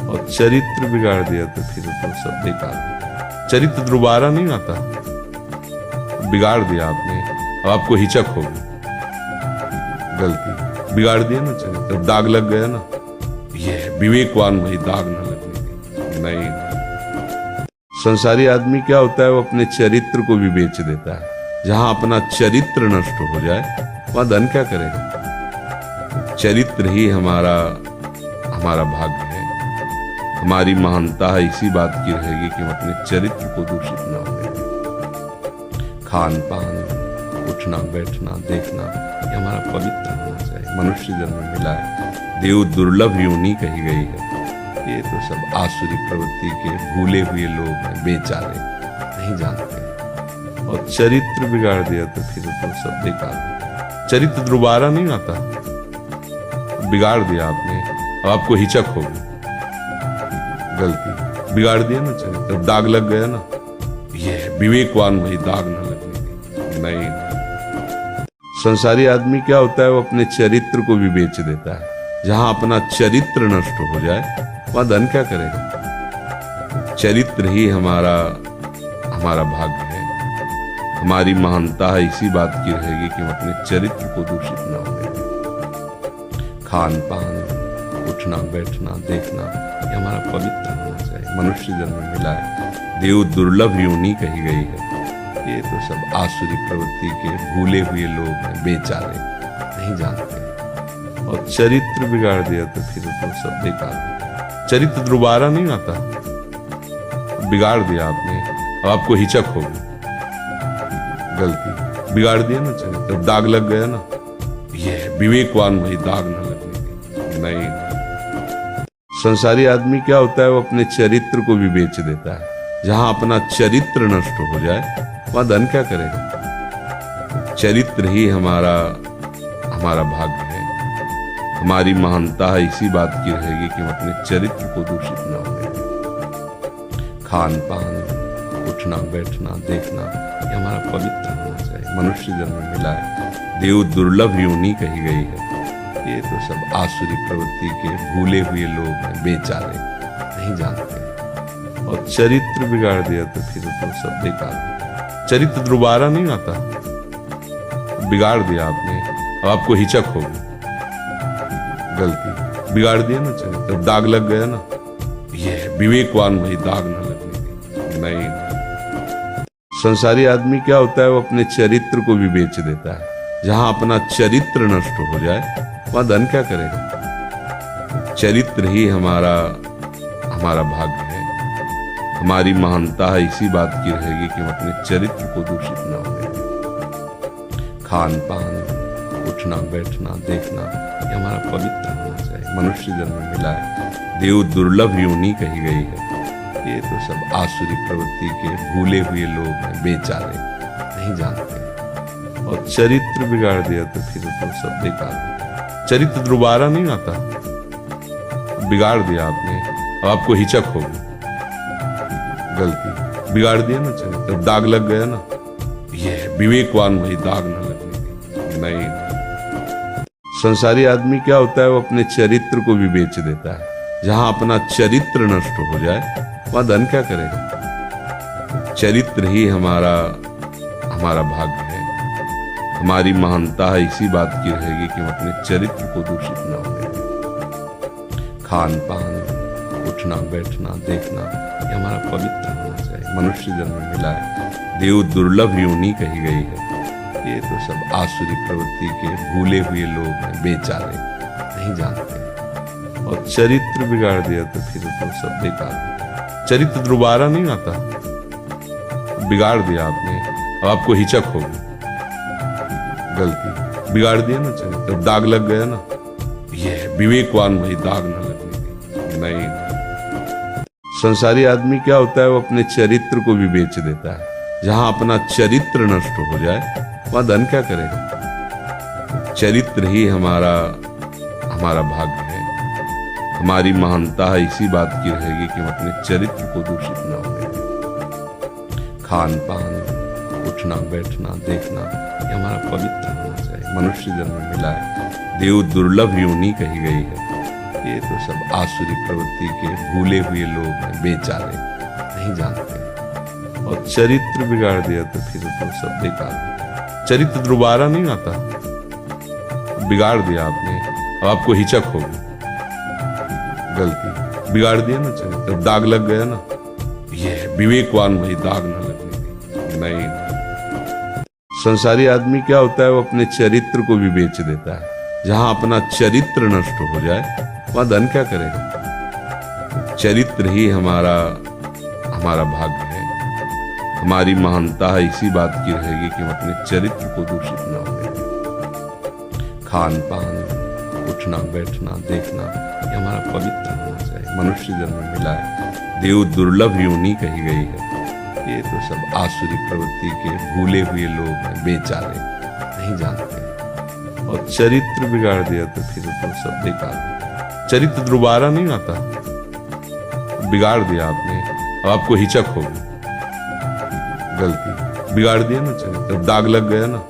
और चरित्र बिगाड़ दिया तो फिर तो सब बेकार हो गया। चरित्र दोबारा नहीं आता, बिगाड़ दिया आपने, अब आपको हिचक होगी। गलती बिगाड़ दिया ना चरित्र, दाग लग गया ना। ये विवेकवान वही दाग न लगने देता। नहीं, संसारी आदमी क्या होता है, वो अपने चरित्र को भी बेच देता है। जहां अपना चरित्र नष्ट हो जाए वहां धन क्या करेगा। चरित्र ही हमारा भाग्य है, हमारी महानता है इसी बात की रहेगी कि हम अपने चरित्र को दूषित न होने दें। खान पान, उठना बैठना देखना ये हमारा पवित्र होना चाहिए। मनुष्य जन्म मिला है, देव दुर्लभ योनि कही गई है। ये तो सब आसुरी प्रवृत्ति के भूले हुए लोग हैं, बेचारे नहीं जानते। और चरित्र बिगाड़ दिया तो फिर तो सब बेकार हो गया। चरित्र दोबारा नहीं आता, बिगाड़ दिया आपने, अब आपको हिचक होगी। गलती बिगाड़ दिया ना चरित्र, दाग लग गया ना। ये विवेकवान वही, दाग न लगने देता। नहीं, संसारी आदमी क्या होता है, वो अपने चरित्र को भी बेच देता है। जहां अपना चरित्र नष्ट हो जाए वहां धन क्या करेगा। चरित्र ही हमारा भाग्य है, हमारी महानता है इसी बात की रहेगी कि हम अपने चरित्र को दूषित न होने दें। खान पान, उठना बैठना देखना, ये हमारा पवित्र होना चाहिए। मनुष्य जन्म मिला है, देव दुर्लभ योनि कही गई है। ये तो सब आसुरी प्रवृत्ति के भूले हुए लोग हैं, बेचारे नहीं जानते। और चरित्र बिगाड़ दिया तो फिर तो सब बेकार हो गया। चरित्र दोबारा नहीं आता, बिगाड़ दिया आपने, अब आपको हिचक होगी। गलती बिगाड़ दिया ना चरित्र, दाग लग गया ना। ये विवेकवान वही, दाग न लगने देता। नहीं, संसारी आदमी क्या होता है, वो अपने चरित्र को भी बेच देता है। जहां अपना चरित्र नष्ट हो जाए वहां धन क्या करेगा। चरित्र ही हमारा भाग्य है, हमारी महानता है इसी बात की रहेगी कि हम अपने चरित्र को दूषित न होने दें। खान पान, उठना बैठना देखना, ये हमारा पवित्र होना चाहिए। मनुष्य जन्म मिला है, देव दुर्लभ योनि कही गई है। ये तो सब आसुरी प्रवृत्ति के भूले हुए लोग हैं, बेचारे नहीं जानते। और चरित्र बिगाड़ दिया तो फिर तो सब बेकार हो गया। चरित्र दोबारा नहीं आता, बिगाड़ दिया आपने, अब आपको हिचक होगी। गलती बिगाड़ दिया ना चरित्र, दाग लग गया ना। ये विवेकवान वही, दाग न लगने देता। नहीं, संसारी आदमी क्या होता है, वो अपने चरित्र को भी बेच देता है। जहां अपना चरित्र नष्ट हो जाए वहां धन क्या करेगा। चरित्र ही हमारा भाग्य है, हमारी महानता है इसी बात की रहेगी कि हम अपने चरित्र को दूषित न होने दें। खान पान, उठना बैठना देखना, ये हमारा पवित्र होना चाहिए। मनुष्य जन्म मिला है, देव दुर्लभ योनि कही गई है। ये तो सब आसुरी प्रवृत्ति के भूले हुए लोग हैं, बेचारे नहीं जानते। और चरित्र बिगाड़ दिया तो फिर तो सब बेकार हो गया। चरित्र दोबारा नहीं आता, बिगाड़ दिया आपने, अब आपको हिचक होगी। गलती बिगाड़ दिया ना चरित्र, दाग लग गया ना। ये विवेकवान वही, दाग न लगने देता। नहीं, संसारी आदमी क्या होता है, वो अपने चरित्र को भी बेच देता है। जहां अपना चरित्र नष्ट हो जाए वहां धन क्या करेगा। चरित्र ही हमारा भाग्य है, हमारी महानता है इसी बात की रहेगी कि हम अपने चरित्र को दूषित न होने दें। खान पान, उठना बैठना देखना, ये हमारा पवित्र होना चाहिए। मनुष्य जन्म मिला है, देव दुर्लभ योनि कही गई है। ये तो सब आसुरी प्रवृत्ति के भूले हुए लोग हैं, बेचारे नहीं जानते। और चरित्र बिगाड़ दिया तो फिर तो सब बेकार हो गया। चरित्र दोबारा नहीं आता, बिगाड़ दिया आपने, अब आपको हिचक होगी। गलती बिगाड़ दिया ना चरित्र, दाग लग गया ना। ये विवेकवान वही, दाग न लगने देता। नहीं, संसारी आदमी क्या होता है, वो अपने चरित्र को भी बेच देता है। जहां अपना चरित्र नष्ट हो जाए वहां धन क्या करेगा। चरित्र ही हमारा भाग्य है, हमारी महानता है इसी बात की रहेगी कि हम अपने चरित्र को दूषित न होने दें। खान पान, उठना बैठना देखना, ये हमारा पवित्र होना चाहिए। मनुष्य जन्म मिला है, देव दुर्लभ योनि कही गई है। ये तो सब आसुरी प्रवृत्ति के भूले हुए लोग हैं, बेचारे नहीं जानते। और चरित्र बिगाड़ दिया तो फिर तो सब बेकार हो गया। चरित्र दोबारा नहीं आता, बिगाड़ दिया आपने, अब आपको हिचक होगी। गलती बिगाड़ दिया ना चरित्र, दाग लग गया ना। ये विवेकवान वही, दाग न लगने देता। नहीं, संसारी आदमी क्या होता है, वो अपने चरित्र को भी बेच देता है। जहां अपना चरित्र नष्ट हो जाए वहां धन क्या करेगा। चरित्र ही हमारा भाग्य है, हमारी महानता है इसी बात की रहेगी कि हम अपने चरित्र को दूषित न होने दें। खान पान, उठना बैठना देखना, ये हमारा पवित्र होना चाहिए। मनुष्य जन्म मिला है, देव दुर्लभ योनि कही गई है। ये तो सब आसुरी प्रवृत्ति के भूले हुए लोग हैं, बेचारे नहीं जानते। और चरित्र बिगाड़ दिया तो फिर तो सब बेकार हो गया। चरित्र दोबारा नहीं आता, बिगाड़ दिया आपने, अब आपको हिचक होगी। गलती बिगाड़ दिया ना चरित्र, दाग लग गया ना।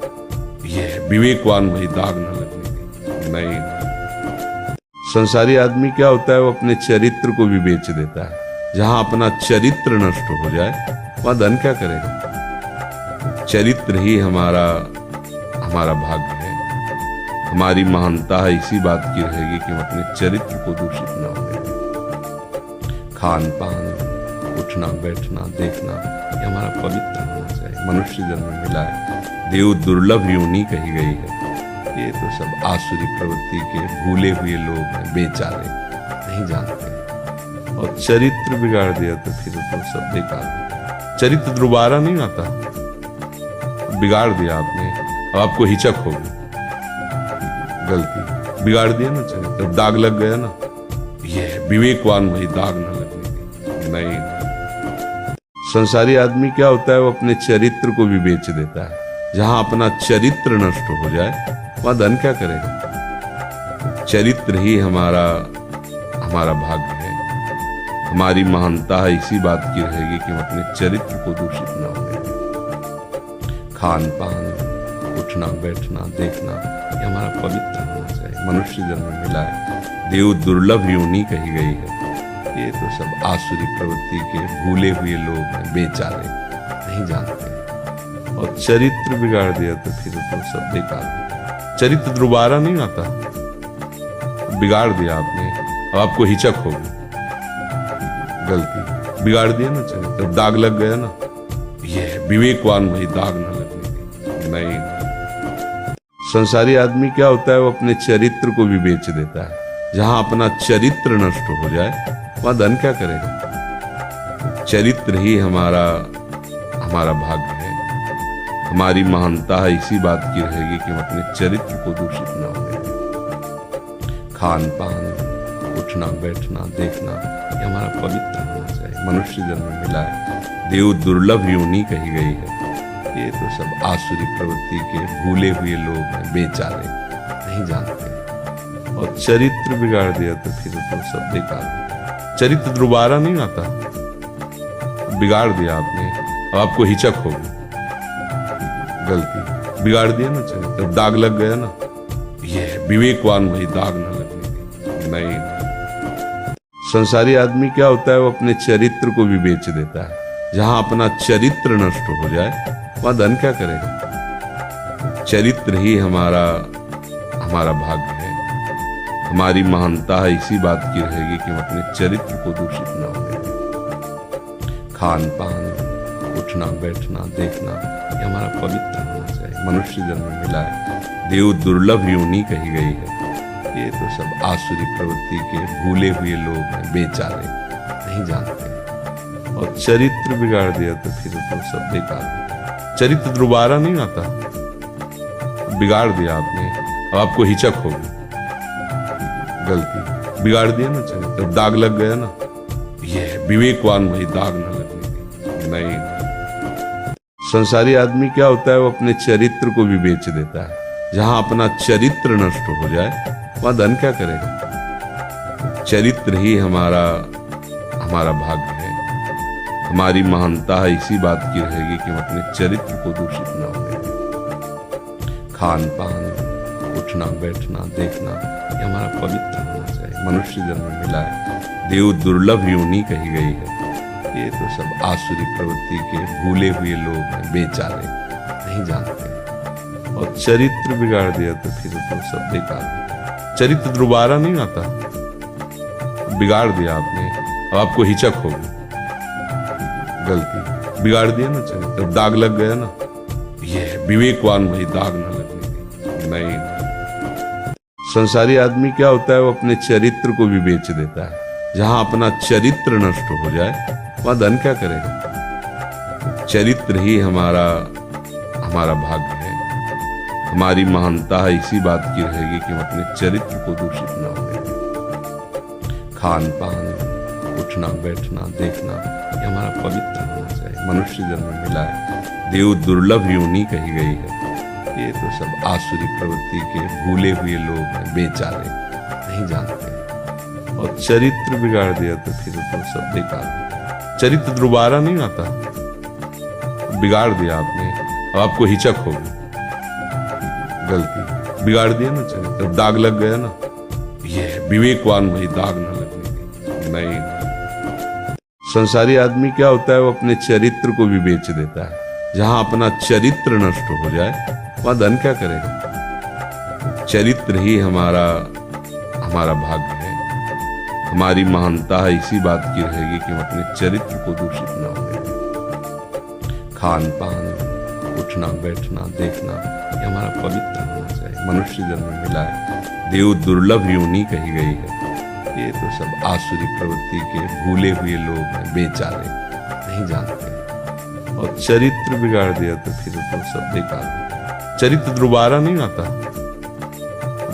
ये विवेकवान वही, दाग न लगने देगा। नहीं, संसारी आदमी क्या होता है, वो अपने चरित्र को भी बेच देता है। जहां अपना चरित्र नष्ट हो जाए वहां धन क्या करेगा। चरित्र ही हमारा भाग्य है, हमारी महानता है इसी बात की रहेगी कि हम अपने चरित्र को दूषित न होने दें। खान पान, उठना बैठना देखना, ये हमारा पवित्र होना चाहिए। मनुष्य जन्म मिला है, देव दुर्लभ योनि कही गई है। ये तो सब आसुरी प्रवृत्ति के भूले हुए लोग हैं, बेचारे नहीं जानते। और चरित्र बिगाड़ दिया तो फिर तो सब बेकार हो गया। चरित्र दोबारा नहीं आता, बिगाड़ दिया आपने, अब आपको हिचक होगी। गलती बिगाड़ दिया ना चरित्र, दाग लग गया ना। ये विवेकवान वही, दाग न लगने देगा। नहीं, संसारी आदमी क्या होता है, वो अपने चरित्र को भी बेच देता है। जहां अपना चरित्र नष्ट हो जाए वहां धन क्या करेगा। चरित्र ही हमारा भाग्य है, हमारी महानता है इसी बात की रहेगी कि हम अपने चरित्र को दूषित न होने दें। खान पान, उठना बैठना देखना, ये हमारा पवित्र होना चाहिए। मनुष्य जन्म मिला है, देव दुर्लभ योनि कही गई है। ये तो सब आसुरी प्रवृत्ति के भूले हुए लोग हैं, बेचारे नहीं जानते। और चरित्र बिगाड़ दिया तो फिर तो सब बेकार हो गया। चरित्र दोबारा नहीं आता, बिगाड़ दिया आपने, अब आपको हिचक होगी। गलती बिगाड़ दिया ना चरित्र, दाग लग गया ना। ये विवेकवान वही, दाग न लगने देगा। नहीं, संसारी आदमी क्या होता है, वो अपने चरित्र को भी बेच देता है। जहां अपना चरित्र नष्ट हो जाए वहां धन क्या करेगा। चरित्र ही हमारा भाग्य है, हमारी महानता है इसी बात की रहेगी कि हम अपने चरित्र को दूषित न होने दें। खान पान, उठना बैठना देखना, ये हमारा पवित्र होना चाहिए। मनुष्य जन्म मिला है, देव दुर्लभ योनि कही गई है। ये तो सब आसुरी प्रवृत्ति के भूले हुए लोग हैं, बेचारे नहीं जानते। और चरित्र बिगाड़ दिया तो फिर तो सब बेकार हो गया। चरित्र दोबारा नहीं आता, बिगाड़ दिया आपने, अब आपको हिचक होगी। गलती बिगाड़ दिया ना चरित्र, दाग लग गया ना। ये विवेकवान वही, दाग न लगने देगा। नहीं, संसारी आदमी क्या होता है, वो अपने चरित्र को भी बेच देता है। जहां अपना चरित्र नष्ट हो जाए वहां धन क्या करेगा। चरित्र ही हमारा भाग्य है, हमारी महानता है इसी बात की रहेगी कि हम अपने चरित्र को दूषित न होने दें। खान पान, उठना बैठना देखना, ये हमारा पवित्र होना चाहिए। मनुष्य जन्म मिला है, देव दुर्लभ योनि कही गई है। ये तो सब आसुरी प्रवृत्ति के भूले हुए लोग हैं, बेचारे नहीं जानते। और चरित्र बिगाड़ दिया तो फिर तो सब बेकार हो गया। चरित्र दोबारा नहीं आता, बिगाड़ दिया आपने, अब आपको हिचक होगी। गलती बिगाड़ दिया ना चरित्र, दाग लग गया ना। ये विवेकवान वही, दाग न लगने देगा। नहीं, संसारी आदमी क्या होता है, वो अपने चरित्र को भी बेच देता है। जहां अपना चरित्र नष्ट हो जाए वहां धन क्या करेगा। चरित्र ही हमारा भाग्य है, हमारी महानता है इसी बात की रहेगी कि हम अपने चरित्र को दूषित न होने दें। खान पान, उठना बैठना देखना, ये हमारा पवित्र होना चाहिए। मनुष्य जन्म मिला है, देव दुर्लभ योनि कही गई है। ये तो सब आसुरी प्रवृत्ति के भूले हुए लोग हैं, बेचारे नहीं जानते। और चरित्र बिगाड़ दिया तो फिर तो सब बेकार हो गया। चरित्र दोबारा नहीं आता, बिगाड़ दिया आपने, अब आपको हिचक होगी। गलती बिगाड़ दिया ना चरित्र, दाग लग गया ना। ये विवेकवान वही, दाग न लगने देगा। नहीं, संसारी आदमी क्या होता है, वो अपने चरित्र को भी बेच देता है। जहां अपना चरित्र नष्ट हो जाए वहां धन क्या करेगा। चरित्र ही हमारा भाग्य है, हमारी महानता है इसी बात की रहेगी कि हम अपने चरित्र को दूषित न होने दें। खान पान, उठना बैठना देखना, ये हमारा पवित्र होना चाहिए। मनुष्य जन्म मिला है, देव दुर्लभ योनि कही गई है। ये तो सब आसुरी प्रवृत्ति के भूले हुए लोग हैं, बेचारे नहीं जानते। और चरित्र बिगाड़ दिया तो फिर तो सब बेकार हो गया। चरित्र दोबारा नहीं आता, बिगाड़ दिया आपने, अब आपको हिचक होगी, गलती बिगाड़ दिया ना चरित्र, दाग लग गया ना। ये विवेकवान भाई दाग ना लगने दें। नहीं, संसारी आदमी क्या होता है, वो अपने चरित्र को भी बेच देता है। जहां अपना चरित्र नष्ट हो जाए वहां धन क्या करेगा। चरित्र ही हमारा भाग्य है, हमारी महानता है इसी बात की रहेगी कि हम अपने चरित्र को दूषित न होने दें। खान पान, उठना बैठना देखना, ये हमारा पवित्र होना चाहिए। मनुष्य जन्म मिला है, देव दुर्लभ योनि कही गई है। ये तो सब आसुरी प्रवृत्ति के भूले हुए लोग हैं, बेचारे नहीं जानते। और चरित्र बिगाड़ दिया तो फिर तो सब बेकार हो गया। चरित्र दोबारा नहीं आता,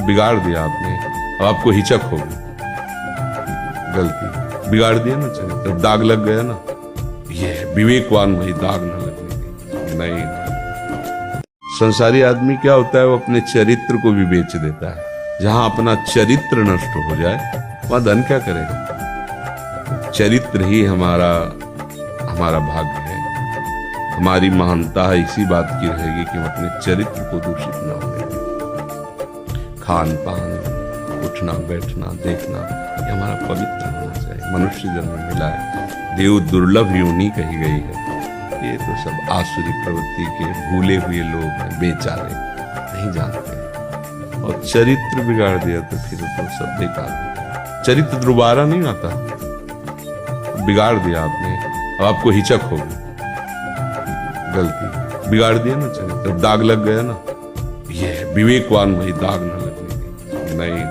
बिगाड़ दिया आपने, अब आपको हिचक होगी, गलती बिगाड़ दिया ना चरित्र, दाग लग गया ना। ये विवेकवान भाई दाग ना लगने दें। नहीं, संसारी आदमी क्या होता है, वो अपने चरित्र को भी बेच देता है। जहां अपना चरित्र नष्ट हो जाए वहां धन क्या करेगा। चरित्र ही हमारा भाग्य है, हमारी महानता है इसी बात की रहेगी कि हम अपने चरित्र को दूषित न होने दें। खान पान, उठना बैठना देखना, ये हमारा पवित्र होना चाहिए। मनुष्य जन्म मिला है, देव दुर्लभ योनि कही गई है। ये तो सब आसुरी प्रवृत्ति के भूले हुए लोग हैं, बेचारे नहीं जानते। और चरित्र बिगाड़ दिया तो फिर तो सब बेकार हो गया। चरित्र दोबारा नहीं आता, बिगाड़ दिया आपने, अब आपको हिचक होगी, गलती बिगाड़ दिया ना चरित्र, दाग लग गया ना। ये विवेकवान भाई दाग ना लगने दें। नहीं,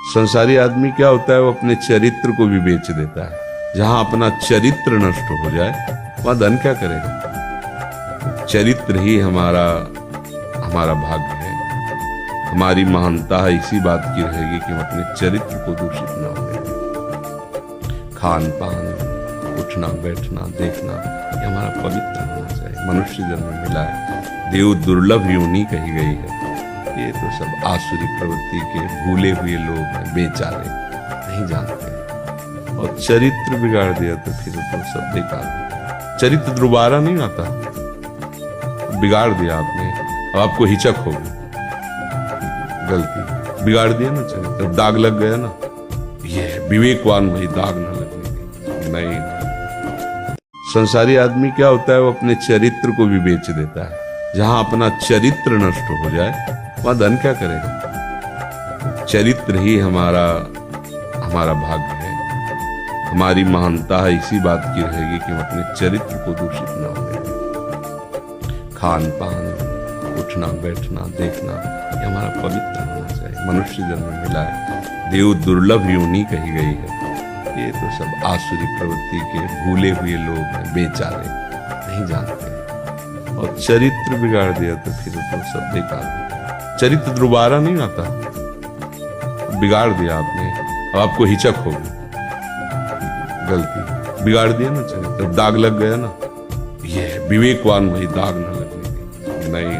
संसारी आदमी क्या होता है, वो अपने चरित्र को भी बेच देता है। जहां अपना चरित्र नष्ट हो जाए वहां धन क्या करेगा। चरित्र ही हमारा भाग्य है, हमारी महानता है इसी बात की रहेगी कि हम अपने चरित्र को दूषित न होने दें। खान पान, उठना बैठना देखना, ये हमारा पवित्र होना चाहिए। मनुष्य जन्म मिला है, देव दुर्लभ योनि कही गई है। ये तो सब आसुरी प्रवृत्ति के भूले हुए लोग हैं, बेचारे नहीं जानते। और चरित्र बिगाड़ दिया तो फिर तो सब बेकार हो गया। चरित्र दोबारा नहीं आता, बिगाड़ दिया आपने, अब आपको हिचक होगी, गलती बिगाड़ दिया ना चरित्र, दाग लग गया ना। ये विवेकवान भाई दाग ना लगने दें। नहीं, संसारी आदमी क्या होता है, वो अपने चरित्र को भी बेच देता है। जहां अपना चरित्र नष्ट हो जाए वहां धन क्या करेगा। चरित्र ही हमारा भाग्य है, हमारी महानता है इसी बात की रहेगी कि हम अपने चरित्र को दूषित न होने दें। खान पान, उठना बैठना देखना, ये हमारा पवित्र होना चाहिए। मनुष्य जन्म मिला है, देव दुर्लभ योनि कही गई है। ये तो सब आसुरी प्रवृत्ति के भूले हुए लोग हैं, बेचारे नहीं जानते। और चरित्र बिगाड़ दिया तो फिर तो सब बेकार हो गया। चरित्र दोबारा नहीं आता, बिगाड़ दिया आपने, अब आपको हिचक होगी, गलती बिगाड़ दिया ना चरित्र, दाग लग गया ना। ये विवेकवान भाई दाग ना लगने दें। नहीं,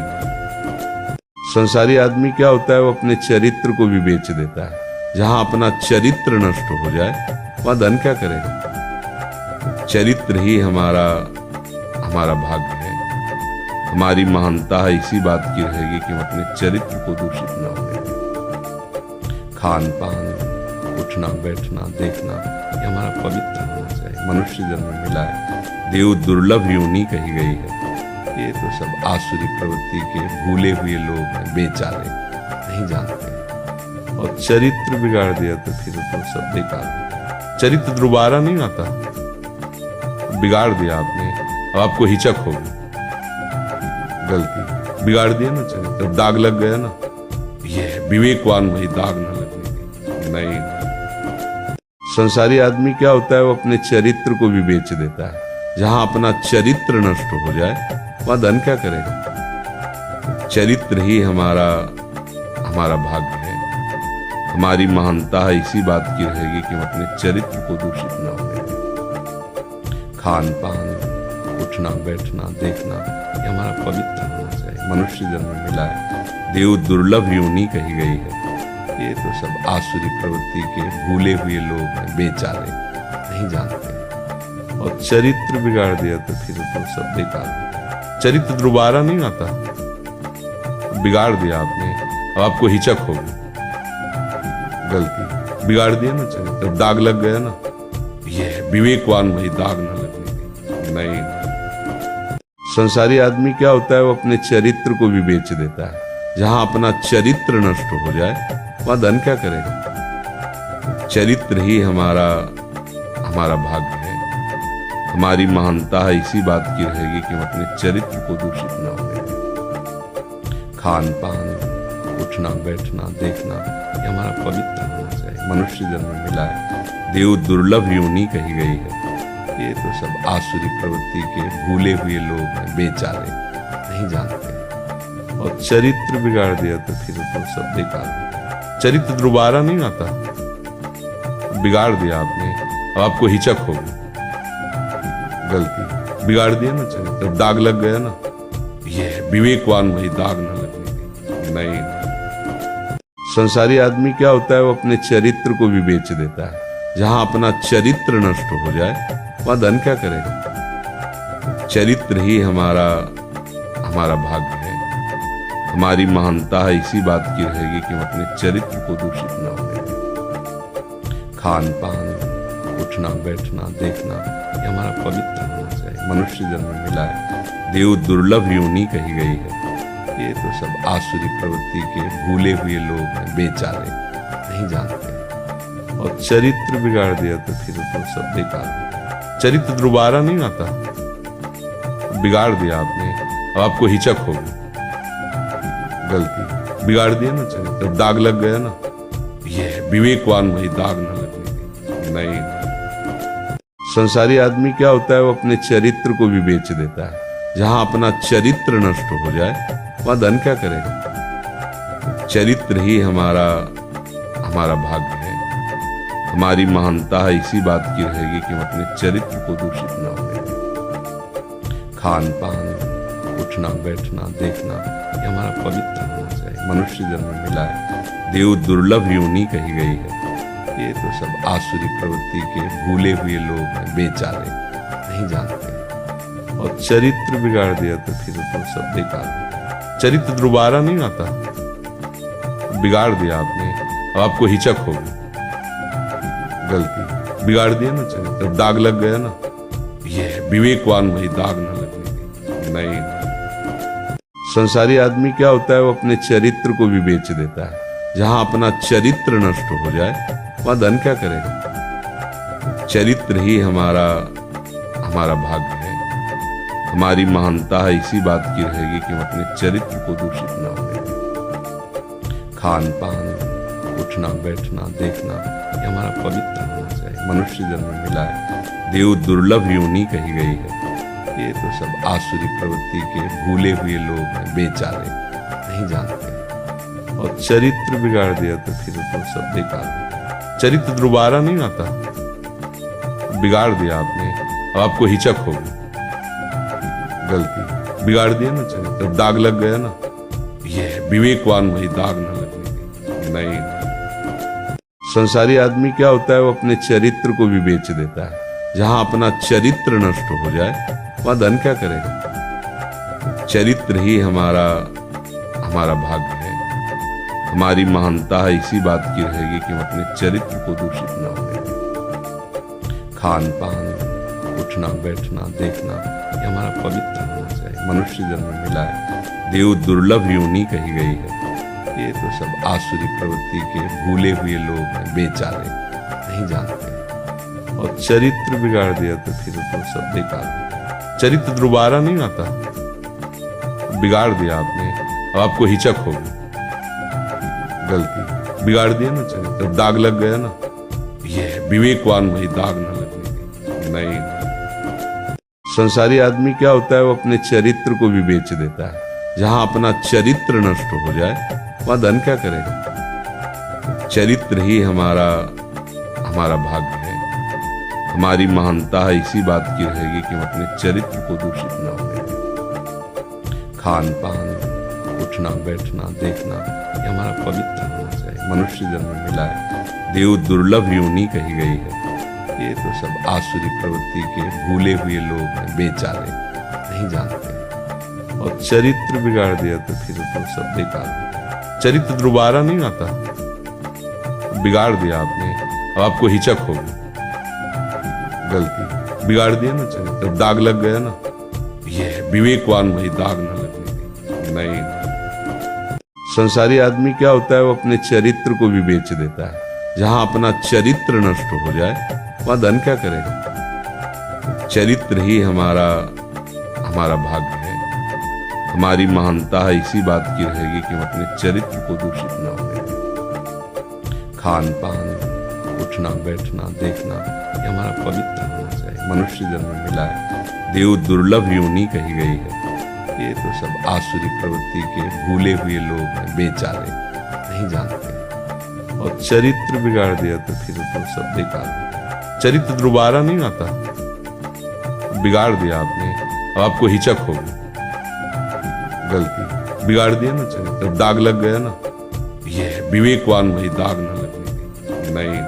संसारी आदमी क्या होता है, वो अपने चरित्र को भी बेच देता है। जहां अपना चरित्र नष्ट हो जाए वहां धन क्या करेगा। चरित्र ही हमारा भाग्य है, हमारी महानता है इसी बात की रहेगी कि हम अपने चरित्र को दूषित न होने दें। खान पान, उठना बैठना देखना, ये हमारा पवित्र होना चाहिए। मनुष्य जन्म मिला है, देव दुर्लभ योनि कही गई है। ये तो सब आसुरी प्रवृत्ति के भूले हुए लोग हैं, बेचारे नहीं जानते। और चरित्र बिगाड़ दिया तो फिर तो सब बेकार हो गया। चरित्र दोबारा नहीं आता, बिगाड़ दिया आपने, अब आपको हिचक होगी, गलती बिगाड़ दिया ना चरित्र, दाग लग गया ना। ये विवेकवान भाई दाग ना लगने दें। नहीं, संसारी आदमी क्या होता है, वो अपने चरित्र को भी बेच देता है। जहां अपना चरित्र नष्ट हो जाए वहां धन क्या करेगा। चरित्र ही हमारा भाग्य है, हमारी महानता है इसी बात की रहेगी कि हम अपने चरित्र को दूषित न होने दें। खान पान, उठना बैठना देखना, ये हमारा पवित्र होना चाहिए। मनुष्य जन्म मिला है, देव दुर्लभ योनि कही गई है। ये तो सब आसुरी प्रवृत्ति के भूले हुए लोग हैं, बेचारे नहीं जानते। और चरित्र बिगाड़ दिया तो फिर तो सब बेकार हो गया। चरित्र दोबारा नहीं आता, बिगाड़ दिया आपने, अब आपको हिचक होगी, गलती बिगाड़ दिया ना चरित्र, दाग लग गया ना। ये विवेकवान भाई दाग न लगने दें। नहीं, संसारी आदमी क्या होता है, वो अपने चरित्र को भी बेच देता है। जहां अपना चरित्र नष्ट हो जाए वहां धन क्या करेगा। चरित्र ही हमारा भाग्य है, हमारी महानता है इसी बात की रहेगी कि हम अपने चरित्र को दूषित न होने दें। खान पान, उठना बैठना देखना, ये हमारा पवित्र होना चाहिए। मनुष्य जन्म मिला है, देव दुर्लभ योनि कही गई है। ये तो सब आसुरी प्रवृत्ति के भूले हुए लोग हैं, बेचारे नहीं जानते। और चरित्र बिगाड़ दिया तो फिर तो सब बेकार हो गया। चरित्र दोबारा नहीं आता, बिगाड़ दिया आपने, अब आपको हिचक होगी, गलती बिगाड़ दिया ना चरित्र, दाग लग गया ना। ये विवेकवान भाई दाग न लगने दें। नहीं, संसारी आदमी क्या होता है, वो अपने चरित्र को भी बेच देता है। जहां अपना चरित्र नष्ट हो जाए वहां धन क्या करेगा। चरित्र ही हमारा भाग्य है, हमारी महानता है इसी बात की रहेगी कि हम अपने चरित्र को दूषित न होने दें। खान पान, उठना बैठना देखना, ये हमारा पवित्र होना चाहिए। मनुष्य जन्म मिला है, देव दुर्लभ योनि कही गई है। ये तो सब आसुरी प्रवृत्ति के भूले हुए लोग हैं, बेचारे नहीं जानते। और चरित्र बिगाड़ दिया तो फिर तो सब बेकार हो गया। चरित्र दोबारा नहीं आता, बिगाड़ दिया आपने, अब आपको हिचक होगी, गलती बिगाड़ दिया ना चरित्र, दाग लग गया ना। ये विवेकवान भाई दाग न लगने दें। नहीं, संसारी आदमी क्या होता है, वो अपने चरित्र को भी बेच देता है। जहां अपना चरित्र नष्ट हो जाए वहां धन क्या करेगा। चरित्र ही हमारा भाग्य है, हमारी महानता है इसी बात की रहेगी कि हम अपने चरित्र को दूषित न होने दें। खान पान, उठना बैठना देखना, ये हमारा पवित्र होना चाहिए। मनुष्य जन्म मिला है, देव दुर्लभ योनि कही गई है। ये तो सब आसुरी प्रवृत्ति के भूले हुए लोग हैं, बेचारे नहीं जानते। और चरित्र बिगाड़ दिया तो फिर तो सब बेकार हो गया। चरित्र दोबारा नहीं आता, बिगाड़ दिया आपने, अब आपको हिचक होगी, गलती बिगाड़ दिया ना चरित्र, दाग लग गया ना। ये विवेकवान भाई दाग न लगने दें। नहीं, संसारी आदमी क्या होता है, वो अपने चरित्र को भी बेच देता है। जहां अपना चरित्र नष्ट हो जाए वहां धन क्या करेगा। चरित्र ही हमारा भाग्य है, हमारी महानता है इसी बात की रहेगी कि हम अपने चरित्र को दूषित न होने दें। खान पान, उठना बैठना देखना, ये हमारा पवित्र होना चाहिए। मनुष्य जन्म मिला है, देव दुर्लभ योनि कही गई है। ये तो सब आसुरी प्रवृत्ति के भूले हुए लोग हैं, बेचारे नहीं जानते। और चरित्र बिगाड़ दिया तो फिर तो सब बेकार हो गया। चरित्र दोबारा नहीं आता, बिगाड़ दिया आपने, अब आपको हिचक होगी, गलती बिगाड़ दिया ना चरित्र, दाग लग गया ना। ये विवेकवान भाई दाग न लगने दें। नहीं, संसारी आदमी क्या होता है, वो अपने चरित्र को भी बेच देता है। जहां अपना चरित्र नष्ट हो जाए वहां धन क्या करेगा। चरित्र ही हमारा भाग्य है, हमारी महानता है इसी बात की रहेगी कि हम अपने चरित्र को दूषित न होने दें। खान पान, उठना बैठना देखना, ये हमारा पवित्र होना चाहिए। मनुष्य जन्म मिला है, देव दुर्लभ योनि कही गई है। ये तो सब आसुरी प्रवृत्ति के भूले हुए लोग हैं, बेचारे नहीं जानते। और चरित्र बिगाड़ दिया तो फिर तो सब बेकार हो गया। चरित्र दोबारा नहीं आता, बिगाड़ दिया आपने, अब आपको हिचक होगी, गलती बिगाड़ दिया ना चरित्र, दाग लग गया ना। ये विवेकवान भाई दाग न लगने दें। नहीं, संसारी आदमी क्या होता है, वो अपने चरित्र को भी बेच देता है। जहां अपना चरित्र नष्ट हो जाए वहां धन क्या करेगा। चरित्र ही हमारा भाग्य है, हमारी महानता है इसी बात की रहेगी कि हम अपने चरित्र को दूषित न होने दें। खान पान, उठना बैठना देखना, ये हमारा पवित्र होना चाहिए। मनुष्य जन्म मिला है, देव दुर्लभ योनि कही गई है। ये तो सब आसुरी प्रवृत्ति के भूले हुए लोग हैं, बेचारे नहीं जानते। और चरित्र बिगाड़ दिया तो फिर तो सब बेकार। चरित्र दोबारा नहीं आता, बिगाड़ दिया आपने, अब आपको हिचक होगी। गलती बिगाड़ दिया ना चरित्र, दाग लग गया ना। ये विवेकवान भाई दाग न लगने दें। नहीं, संसारी आदमी क्या होता है, वो अपने चरित्र को भी बेच देता है। जहां अपना चरित्र नष्ट हो जाए वहां धन क्या करेगा। चरित्र ही हमारा भाग्य है, हमारी महानता इसी बात की रहेगी कि हम अपने चरित्र को दूषित न होने दें। खान पान, उठना बैठना देखना, ये हमारा पवित्र होना चाहिए। मनुष्य जन्म मिला है, देव दुर्लभ योनि कही गई है। ये तो सब आसुरी प्रवृत्ति के भूले हुए लोग हैं, बेचारे नहीं जानते। और चरित्र बिगाड़ दिया तो फिर तो सब बेकार। चरित्र दोबारा नहीं आता, बिगाड़ दिया आपने, अब आपको हिचक होगी। गलती बिगाड़ दिया ना चरित्र, दाग लग गया ना। ये विवेकवान भाई दाग न लगने दें। नहीं,